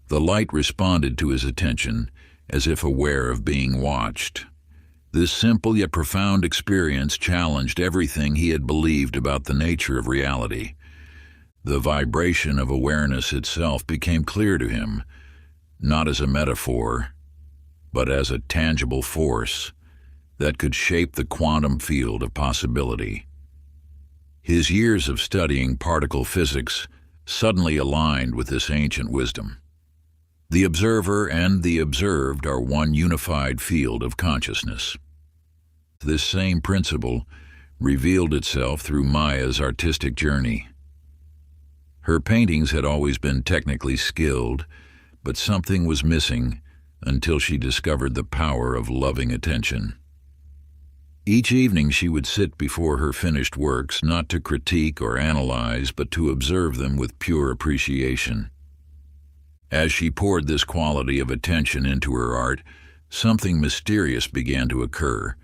Speaker 1: The light responded to his attention as if aware of being watched. This simple yet profound experience challenged everything he had believed about the nature of reality. The vibration of awareness itself became clear to him, not as a metaphor, but as a tangible force that could shape the quantum field of possibility. His years of studying particle physics suddenly aligned with this ancient wisdom. The observer and the observed are one unified field of consciousness. This same principle revealed itself through Maya's artistic journey. Her paintings had always been technically skilled, but something was missing until she discovered the power of loving attention. Each evening she would sit before her finished works, not to critique or analyze, but to observe them with pure appreciation. As she poured this quality of attention into her art, something mysterious began to occur.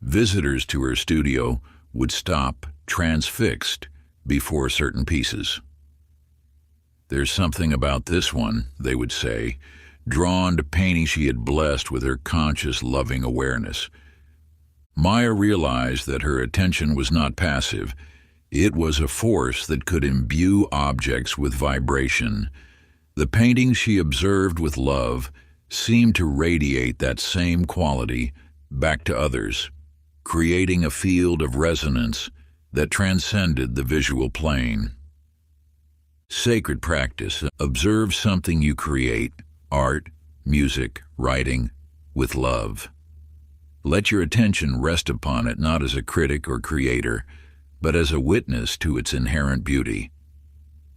Speaker 1: Visitors to her studio would stop, transfixed, before certain pieces. "There's something about this one," they would say, drawn to painting she had blessed with her conscious, loving awareness. Maya realized that her attention was not passive. It was a force that could imbue objects with vibration. The paintings she observed with love seemed to radiate that same quality back to others, creating a field of resonance that transcended the visual plane. Sacred practice. Observe something you create, art, music, writing, with love. Let your attention rest upon it not as a critic or creator, but as a witness to its inherent beauty.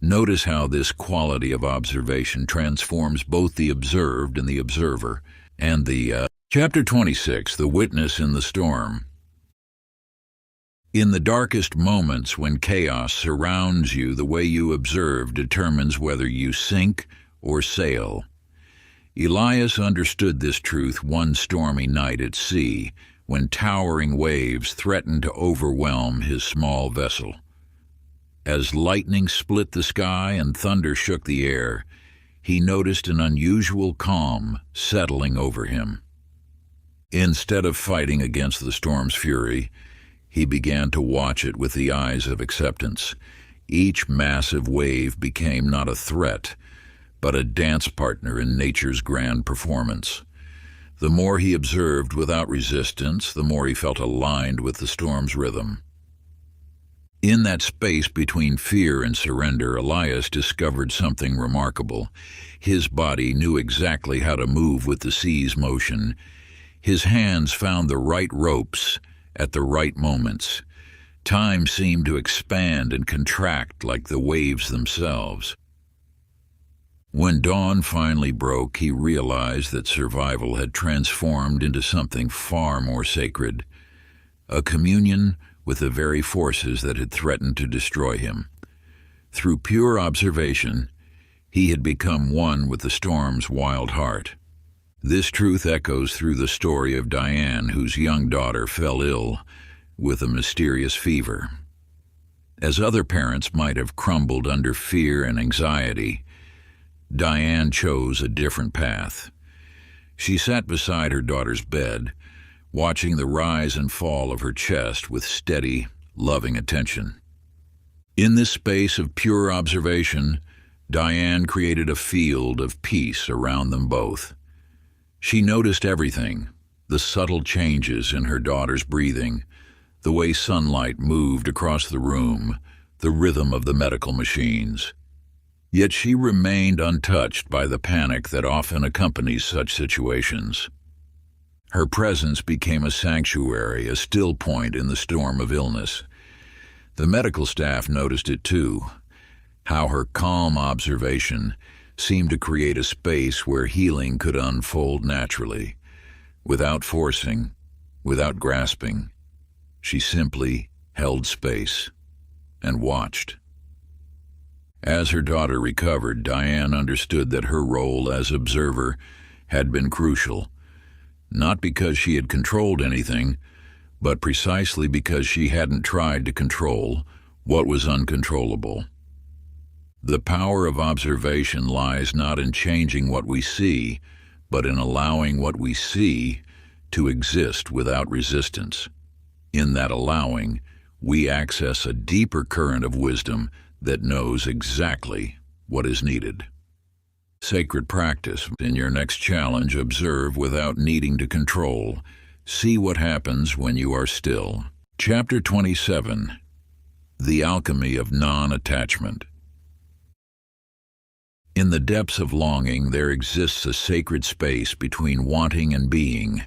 Speaker 1: Notice how this quality of observation transforms both the observed and the observer. And Chapter 26, The Witness in the Storm. In the darkest moments when chaos surrounds you, the way you observe determines whether you sink or sail. Elias understood this truth one stormy night at sea, when towering waves threatened to overwhelm his small vessel. As lightning split the sky and thunder shook the air, he noticed an unusual calm settling over him. Instead of fighting against the storm's fury, he began to watch it with the eyes of acceptance. Each massive wave became not a threat, but a dance partner in nature's grand performance. The more he observed without resistance, the more he felt aligned with the storm's rhythm. In that space between fear and surrender, Elias discovered something remarkable. His body knew exactly how to move with the sea's motion. His hands found the right ropes at the right moments. Time seemed to expand and contract like the waves themselves. When dawn finally broke, he realized that survival had transformed into something far more sacred, a communion with the very forces that had threatened to destroy him. Through pure observation, he had become one with the storm's wild heart. This truth echoes through the story of Diane, whose young daughter fell ill with a mysterious fever. As other parents might have crumbled under fear and anxiety, Diane chose a different path. She sat beside her daughter's bed, watching the rise and fall of her chest with steady, loving attention. In this space of pure observation, Diane created a field of peace around them both. She noticed everything, the subtle changes in her daughter's breathing, the way sunlight moved across the room, the rhythm of the medical machines. Yet she remained untouched by the panic that often accompanies such situations. Her presence became a sanctuary, a still point in the storm of illness. The medical staff noticed it too, how her calm observation seemed to create a space where healing could unfold naturally, without forcing, without grasping. She simply held space and watched. As her daughter recovered, Diane understood that her role as observer had been crucial, not because she had controlled anything, but precisely because she hadn't tried to control what was uncontrollable. The power of observation lies not in changing what we see, but in allowing what we see to exist without resistance. In that allowing, we access a deeper current of wisdom that knows exactly what is needed. Sacred practice. In your next challenge, observe without needing to control. See what happens when you are still. Chapter 27. The Alchemy of Non-Attachment. In the depths of longing, there exists a sacred space between wanting and being.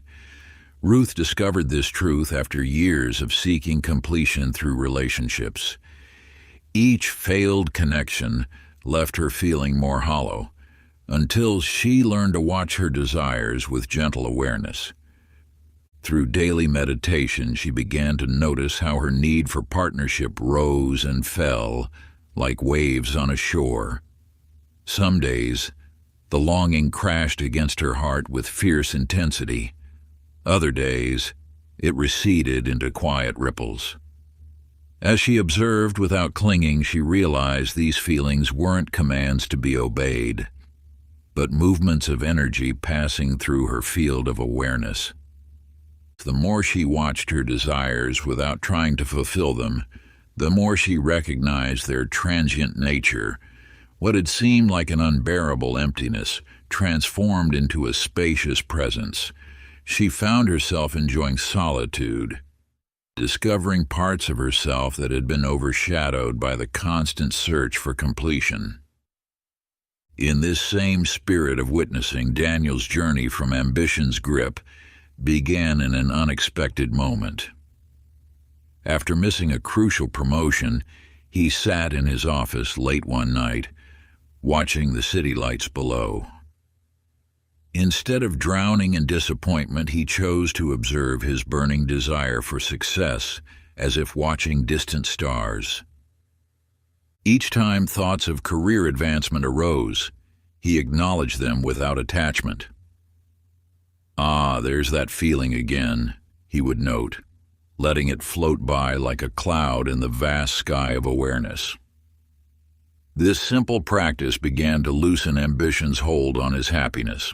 Speaker 1: Ruth discovered this truth after years of seeking completion through relationships. Each failed connection left her feeling more hollow, until she learned to watch her desires with gentle awareness. Through daily meditation, she began to notice how her need for partnership rose and fell like waves on a shore. Some days, the longing crashed against her heart with fierce intensity. Other days, it receded into quiet ripples. As she observed without clinging, she realized these feelings weren't commands to be obeyed, but movements of energy passing through her field of awareness. The more she watched her desires without trying to fulfill them, the more she recognized their transient nature. What had seemed like an unbearable emptiness transformed into a spacious presence. She found herself enjoying solitude, discovering parts of herself that had been overshadowed by the constant search for completion. In this same spirit of witnessing, Daniel's journey from ambition's grip began in an unexpected moment. After missing a crucial promotion, he sat in his office late one night, watching the city lights below. Instead of drowning in disappointment, he chose to observe his burning desire for success as if watching distant stars. Each time thoughts of career advancement arose, he acknowledged them without attachment. "Ah, there's that feeling again," he would note, letting it float by like a cloud in the vast sky of awareness. This simple practice began to loosen ambition's hold on his happiness.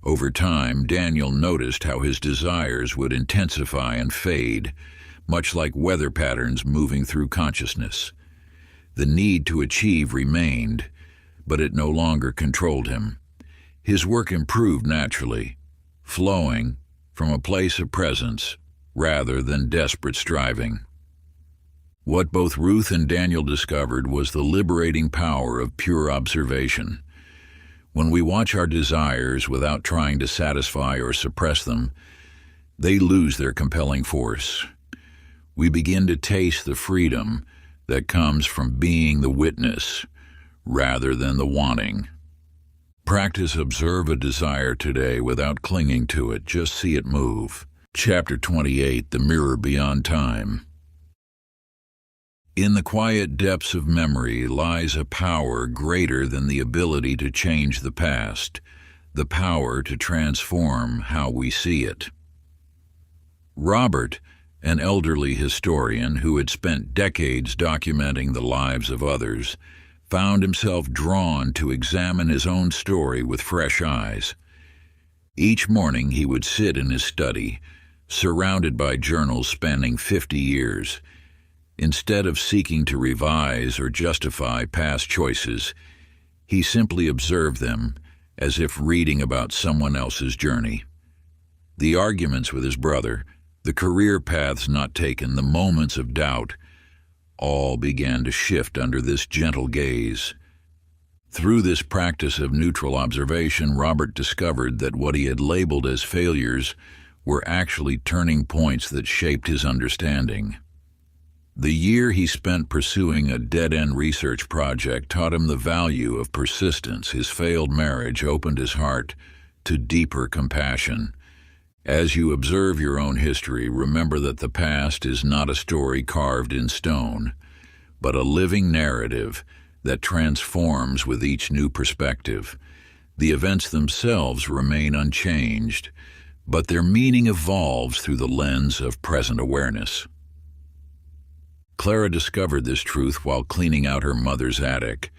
Speaker 1: Over time, Daniel noticed how his desires would intensify and fade, much like weather patterns moving through consciousness. The need to achieve remained, but it no longer controlled him. His work improved naturally, flowing from a place of presence rather than desperate striving. What both Ruth and Daniel discovered was the liberating power of pure observation. When we watch our desires without trying to satisfy or suppress them, they lose their compelling force. We begin to taste the freedom that comes from being the witness rather than the wanting. Practice observe a desire today without clinging to it. Just see it move. Chapter 28, The Mirror Beyond Time. In the quiet depths of memory lies a power greater than the ability to change the past, the power to transform how we see it. Robert, an elderly historian who had spent decades documenting the lives of others, found himself drawn to examine his own story with fresh eyes. Each morning he would sit in his study, surrounded by journals spanning 50 years. Instead of seeking to revise or justify past choices, he simply observed them as if reading about someone else's journey. The arguments with his brother, the career paths not taken, the moments of doubt, all began to shift under this gentle gaze. Through this practice of neutral observation, Robert discovered that what he had labeled as failures were actually turning points that shaped his understanding. The year he spent pursuing a dead-end research project taught him the value of persistence. His failed marriage opened his heart to deeper compassion. As you observe your own history, remember that the past is not a story carved in stone, but a living narrative that transforms with each new perspective. The events themselves remain unchanged, but their meaning evolves through the lens of present awareness. Clara discovered this truth while cleaning out her mother's attic.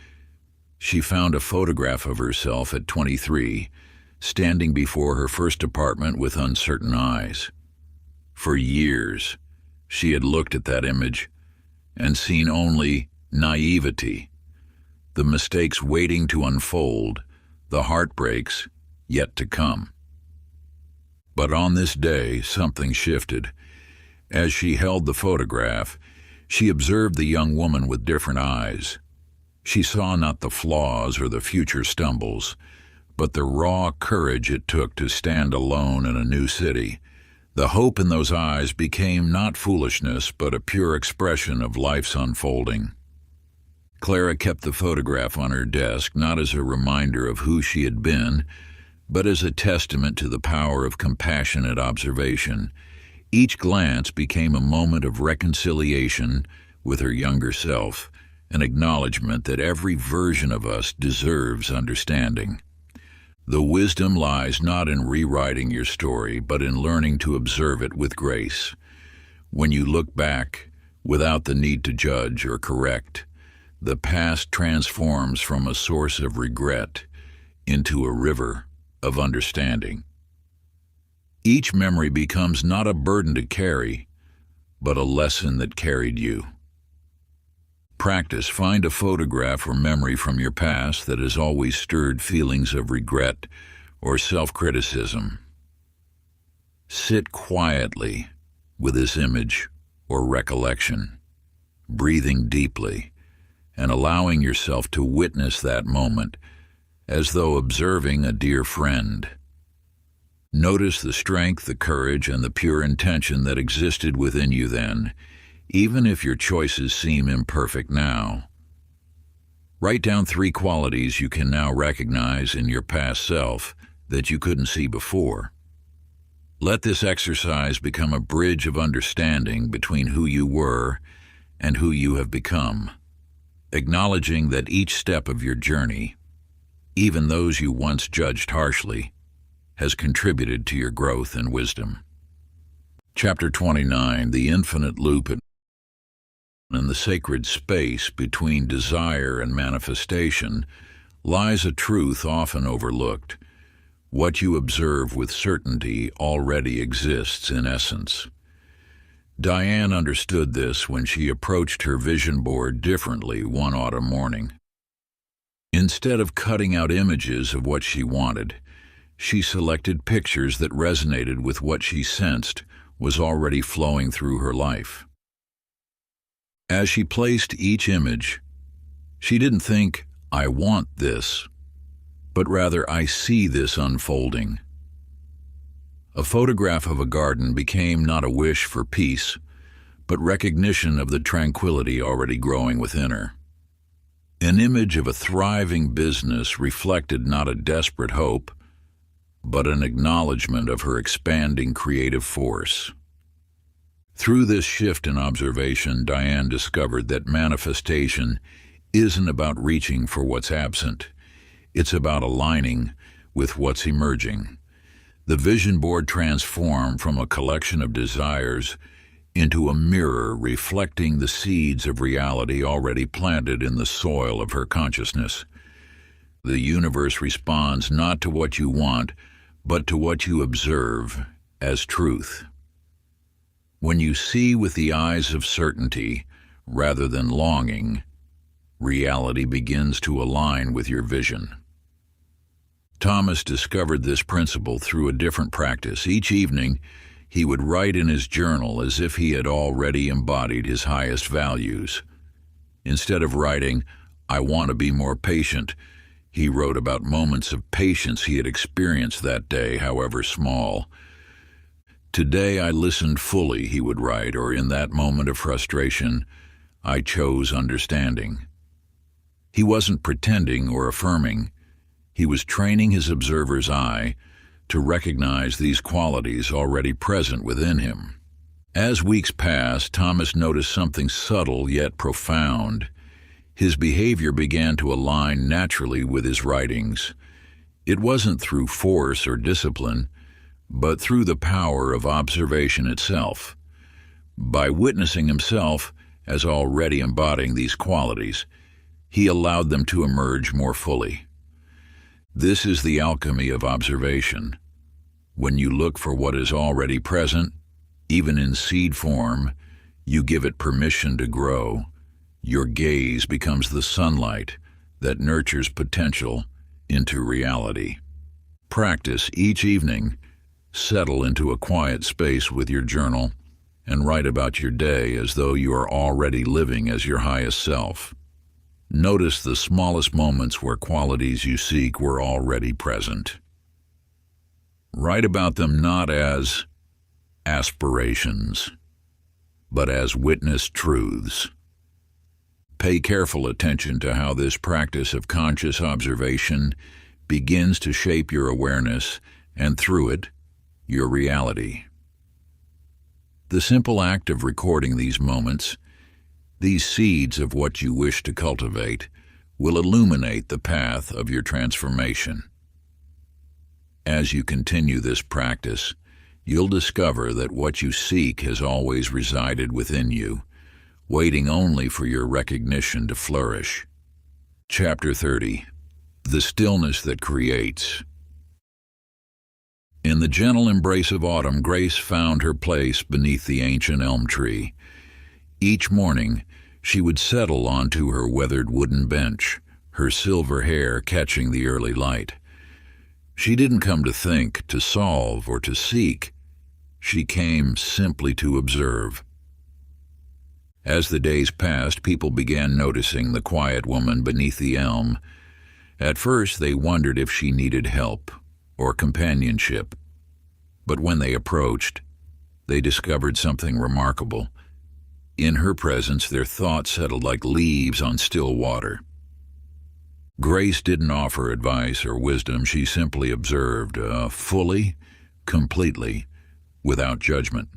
Speaker 1: She found a photograph of herself at 23, standing before her first apartment with uncertain eyes. For years, she had looked at that image and seen only naivety, the mistakes waiting to unfold, the heartbreaks yet to come. But on this day, something shifted. As she held the photograph, she observed the young woman with different eyes. She saw not the flaws or the future stumbles, but the raw courage it took to stand alone in a new city. The hope in those eyes became not foolishness, but a pure expression of life's unfolding. Clara kept the photograph on her desk, not as a reminder of who she had been, but as a testament to the power of compassionate observation. Each glance became a moment of reconciliation with her younger self, an acknowledgement that every version of us deserves understanding. The wisdom lies not in rewriting your story, but in learning to observe it with grace. When you look back, without the need to judge or correct, the past transforms from a source of regret into a river of understanding. Each memory becomes not a burden to carry, but a lesson that carried you. Practice. Find a photograph or memory from your past that has always stirred feelings of regret or self-criticism. Sit quietly with this image or recollection, breathing deeply and allowing yourself to witness that moment as though observing a dear friend. Notice the strength, the courage, and the pure intention that existed within you then, even if your choices seem imperfect now. Write down 3 qualities you can now recognize in your past self that you couldn't see before. Let this exercise become a bridge of understanding between who you were and who you have become, acknowledging that each step of your journey, even those you once judged harshly, has contributed to your growth and wisdom. Chapter 29, The Infinite Loop. In the sacred space between desire and manifestation lies a truth often overlooked. What you observe with certainty already exists in essence. Diane understood this when she approached her vision board differently one autumn morning. Instead of cutting out images of what she wanted, she selected pictures that resonated with what she sensed was already flowing through her life. As she placed each image, she didn't think, "I want this," but rather, "I see this unfolding." A photograph of a garden became not a wish for peace, but recognition of the tranquility already growing within her. An image of a thriving business reflected not a desperate hope, but an acknowledgement of her expanding creative force. Through this shift in observation, Diane discovered that manifestation isn't about reaching for what's absent. It's about aligning with what's emerging. The vision board transformed from a collection of desires into a mirror reflecting the seeds of reality already planted in the soil of her consciousness. The universe responds not to what you want, but to what you observe as truth. When you see with the eyes of certainty rather than longing, reality begins to align with your vision. Thomas discovered this principle through a different practice. Each evening, he would write in his journal as if he had already embodied his highest values. Instead of writing, "I want to be more patient," he wrote about moments of patience he had experienced that day, however small. "Today I listened fully," he would write, or "in that moment of frustration, I chose understanding." He wasn't pretending or affirming. He was training his observer's eye to recognize these qualities already present within him. As weeks passed, Thomas noticed something subtle yet profound. His behavior began to align naturally with his writings. It wasn't through force or discipline, but through the power of observation itself. By witnessing himself as already embodying these qualities, he allowed them to emerge more fully. This is the alchemy of observation. When you look for what is already present, even in seed form, you give it permission to grow. Your gaze becomes the sunlight that nurtures potential into reality. Practice each evening. Settle into a quiet space with your journal and write about your day as though you are already living as your highest self. Notice the smallest moments where qualities you seek were already present. Write about them not as aspirations, but as witnessed truths. Pay careful attention to how this practice of conscious observation begins to shape your awareness and, through it, your reality. The simple act of recording these moments, these seeds of what you wish to cultivate, will illuminate the path of your transformation. As you continue this practice, you'll discover that what you seek has always resided within you, waiting only for your recognition to flourish. Chapter 30. The Stillness That Creates. In the gentle embrace of autumn, Grace found her place beneath the ancient elm tree. Each morning, she would settle onto her weathered wooden bench, her silver hair catching the early light. She didn't come to think, to solve, or to seek. She came simply to observe. As the days passed, people began noticing the quiet woman beneath the elm. At first, they wondered if she needed help or companionship. But when they approached, they discovered something remarkable. In her presence, their thoughts settled like leaves on still water. Grace didn't offer advice or wisdom. She simply observed, fully, completely, without judgment.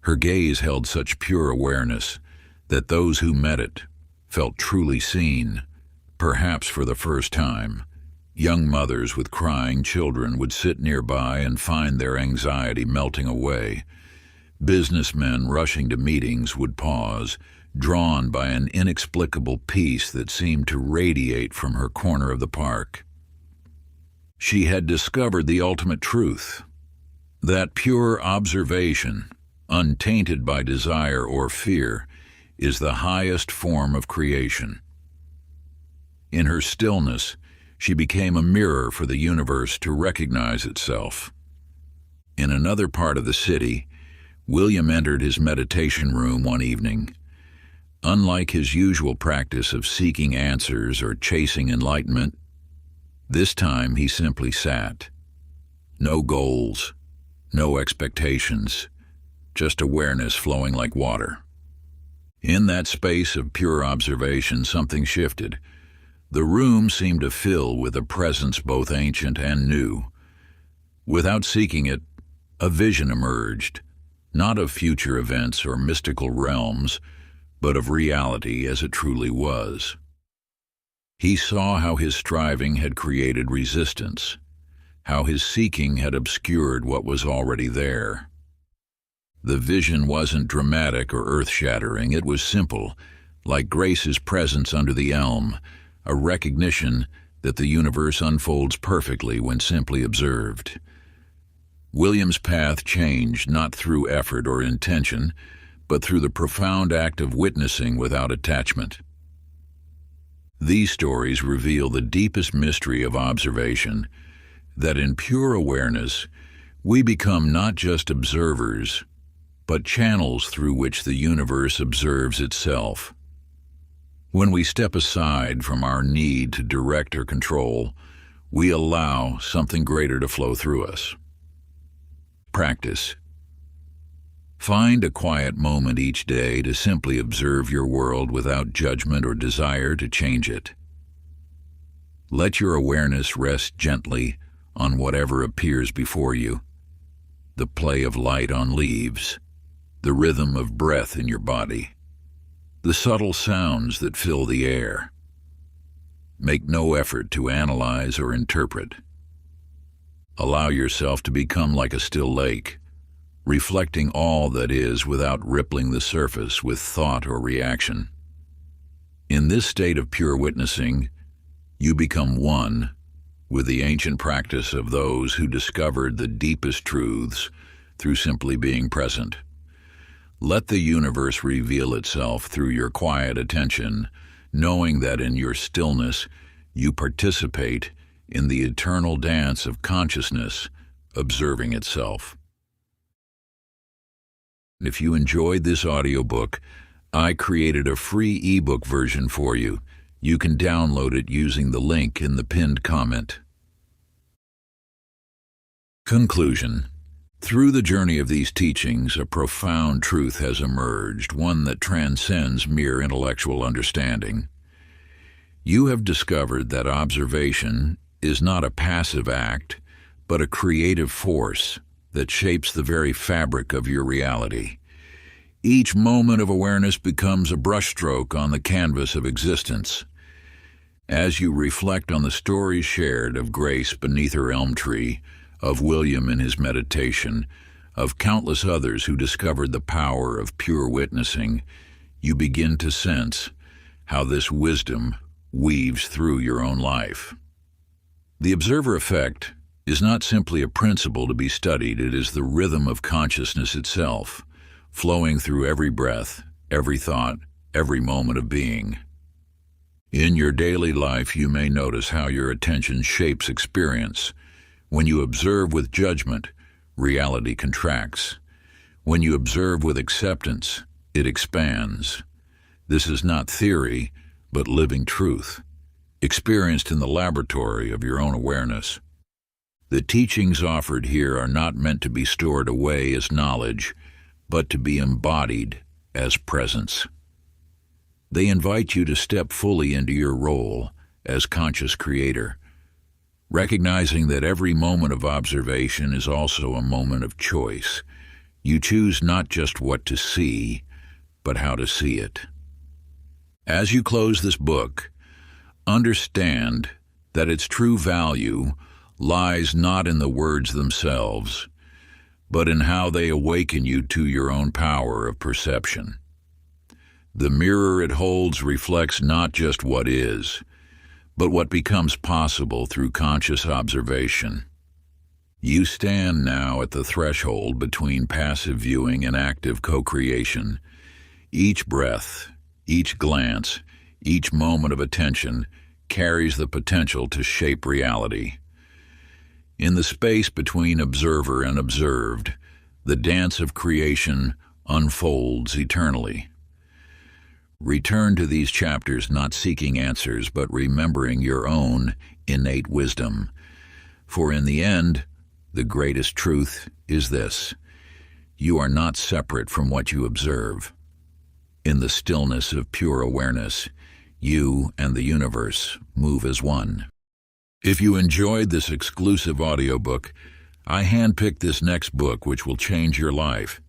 Speaker 1: Her gaze held such pure awareness that those who met it felt truly seen, perhaps for the first time. Young mothers with crying children would sit nearby and find their anxiety melting away. Businessmen rushing to meetings would pause, drawn by an inexplicable peace that seemed to radiate from her corner of the park. She had discovered the ultimate truth, that pure observation, untainted by desire or fear, is the highest form of creation. In her stillness, she became a mirror for the universe to recognize itself. In another part of the city, William entered his meditation room one evening. Unlike his usual practice of seeking answers or chasing enlightenment, this time he simply sat. No goals, no expectations, just awareness flowing like water. In that space of pure observation, something shifted. The room seemed to fill with a presence both ancient and new. Without seeking it, a vision emerged, not of future events or mystical realms, but of reality as it truly was. He saw how his striving had created resistance, how his seeking had obscured what was already there. The vision wasn't dramatic or earth-shattering. It was simple, like Grace's presence under the elm, a recognition that the universe unfolds perfectly when simply observed. William's path changed not through effort or intention, but through the profound act of witnessing without attachment. These stories reveal the deepest mystery of observation, that in pure awareness, we become not just observers, but channels through which the universe observes itself. When we step aside from our need to direct or control, we allow something greater to flow through us. Practice. Find a quiet moment each day to simply observe your world without judgment or desire to change it. Let your awareness rest gently on whatever appears before you. The play of light on leaves, the rhythm of breath in your body, the subtle sounds that fill the air. Make no effort to analyze or interpret. Allow yourself to become like a still lake, reflecting all that is without rippling the surface with thought or reaction. In this state of pure witnessing, you become one with the ancient practice of those who discovered the deepest truths through simply being present. Let the universe reveal itself through your quiet attention, knowing that in your stillness you participate in the eternal dance of consciousness observing itself. If you enjoyed this audiobook, I created a free ebook version for you. You can download it using the link in the pinned comment. Conclusion. Through the journey of these teachings, a profound truth has emerged, one that transcends mere intellectual understanding. You have discovered that observation is not a passive act, but a creative force that shapes the very fabric of your reality. Each moment of awareness becomes a brushstroke on the canvas of existence. As you reflect on the stories shared of Grace beneath her elm tree, of William in his meditation, of countless others who discovered the power of pure witnessing, you begin to sense how this wisdom weaves through your own life. The observer effect is not simply a principle to be studied, it is the rhythm of consciousness itself, flowing through every breath, every thought, every moment of being. In your daily life, you may notice how your attention shapes experience. When you observe with judgment, reality contracts. When you observe with acceptance, it expands. This is not theory, but living truth, experienced in the laboratory of your own awareness. The teachings offered here are not meant to be stored away as knowledge, but to be embodied as presence. They invite you to step fully into your role as conscious creator, recognizing that every moment of observation is also a moment of choice. You choose not just what to see, but how to see it. As you close this book, understand that its true value lies not in the words themselves, but in how they awaken you to your own power of perception. The mirror it holds reflects not just what is, but what becomes possible through conscious observation. You stand now at the threshold between passive viewing and active co-creation. Each breath, each glance, each moment of attention carries the potential to shape reality. In the space between observer and observed, the dance of creation unfolds eternally. Return to these chapters not seeking answers, but remembering your own innate wisdom. For in the end, the greatest truth is this: you are not separate from what you observe. In the stillness of pure awareness, you and the universe move as one. If you enjoyed this exclusive audiobook, I handpicked this next book which will change your life.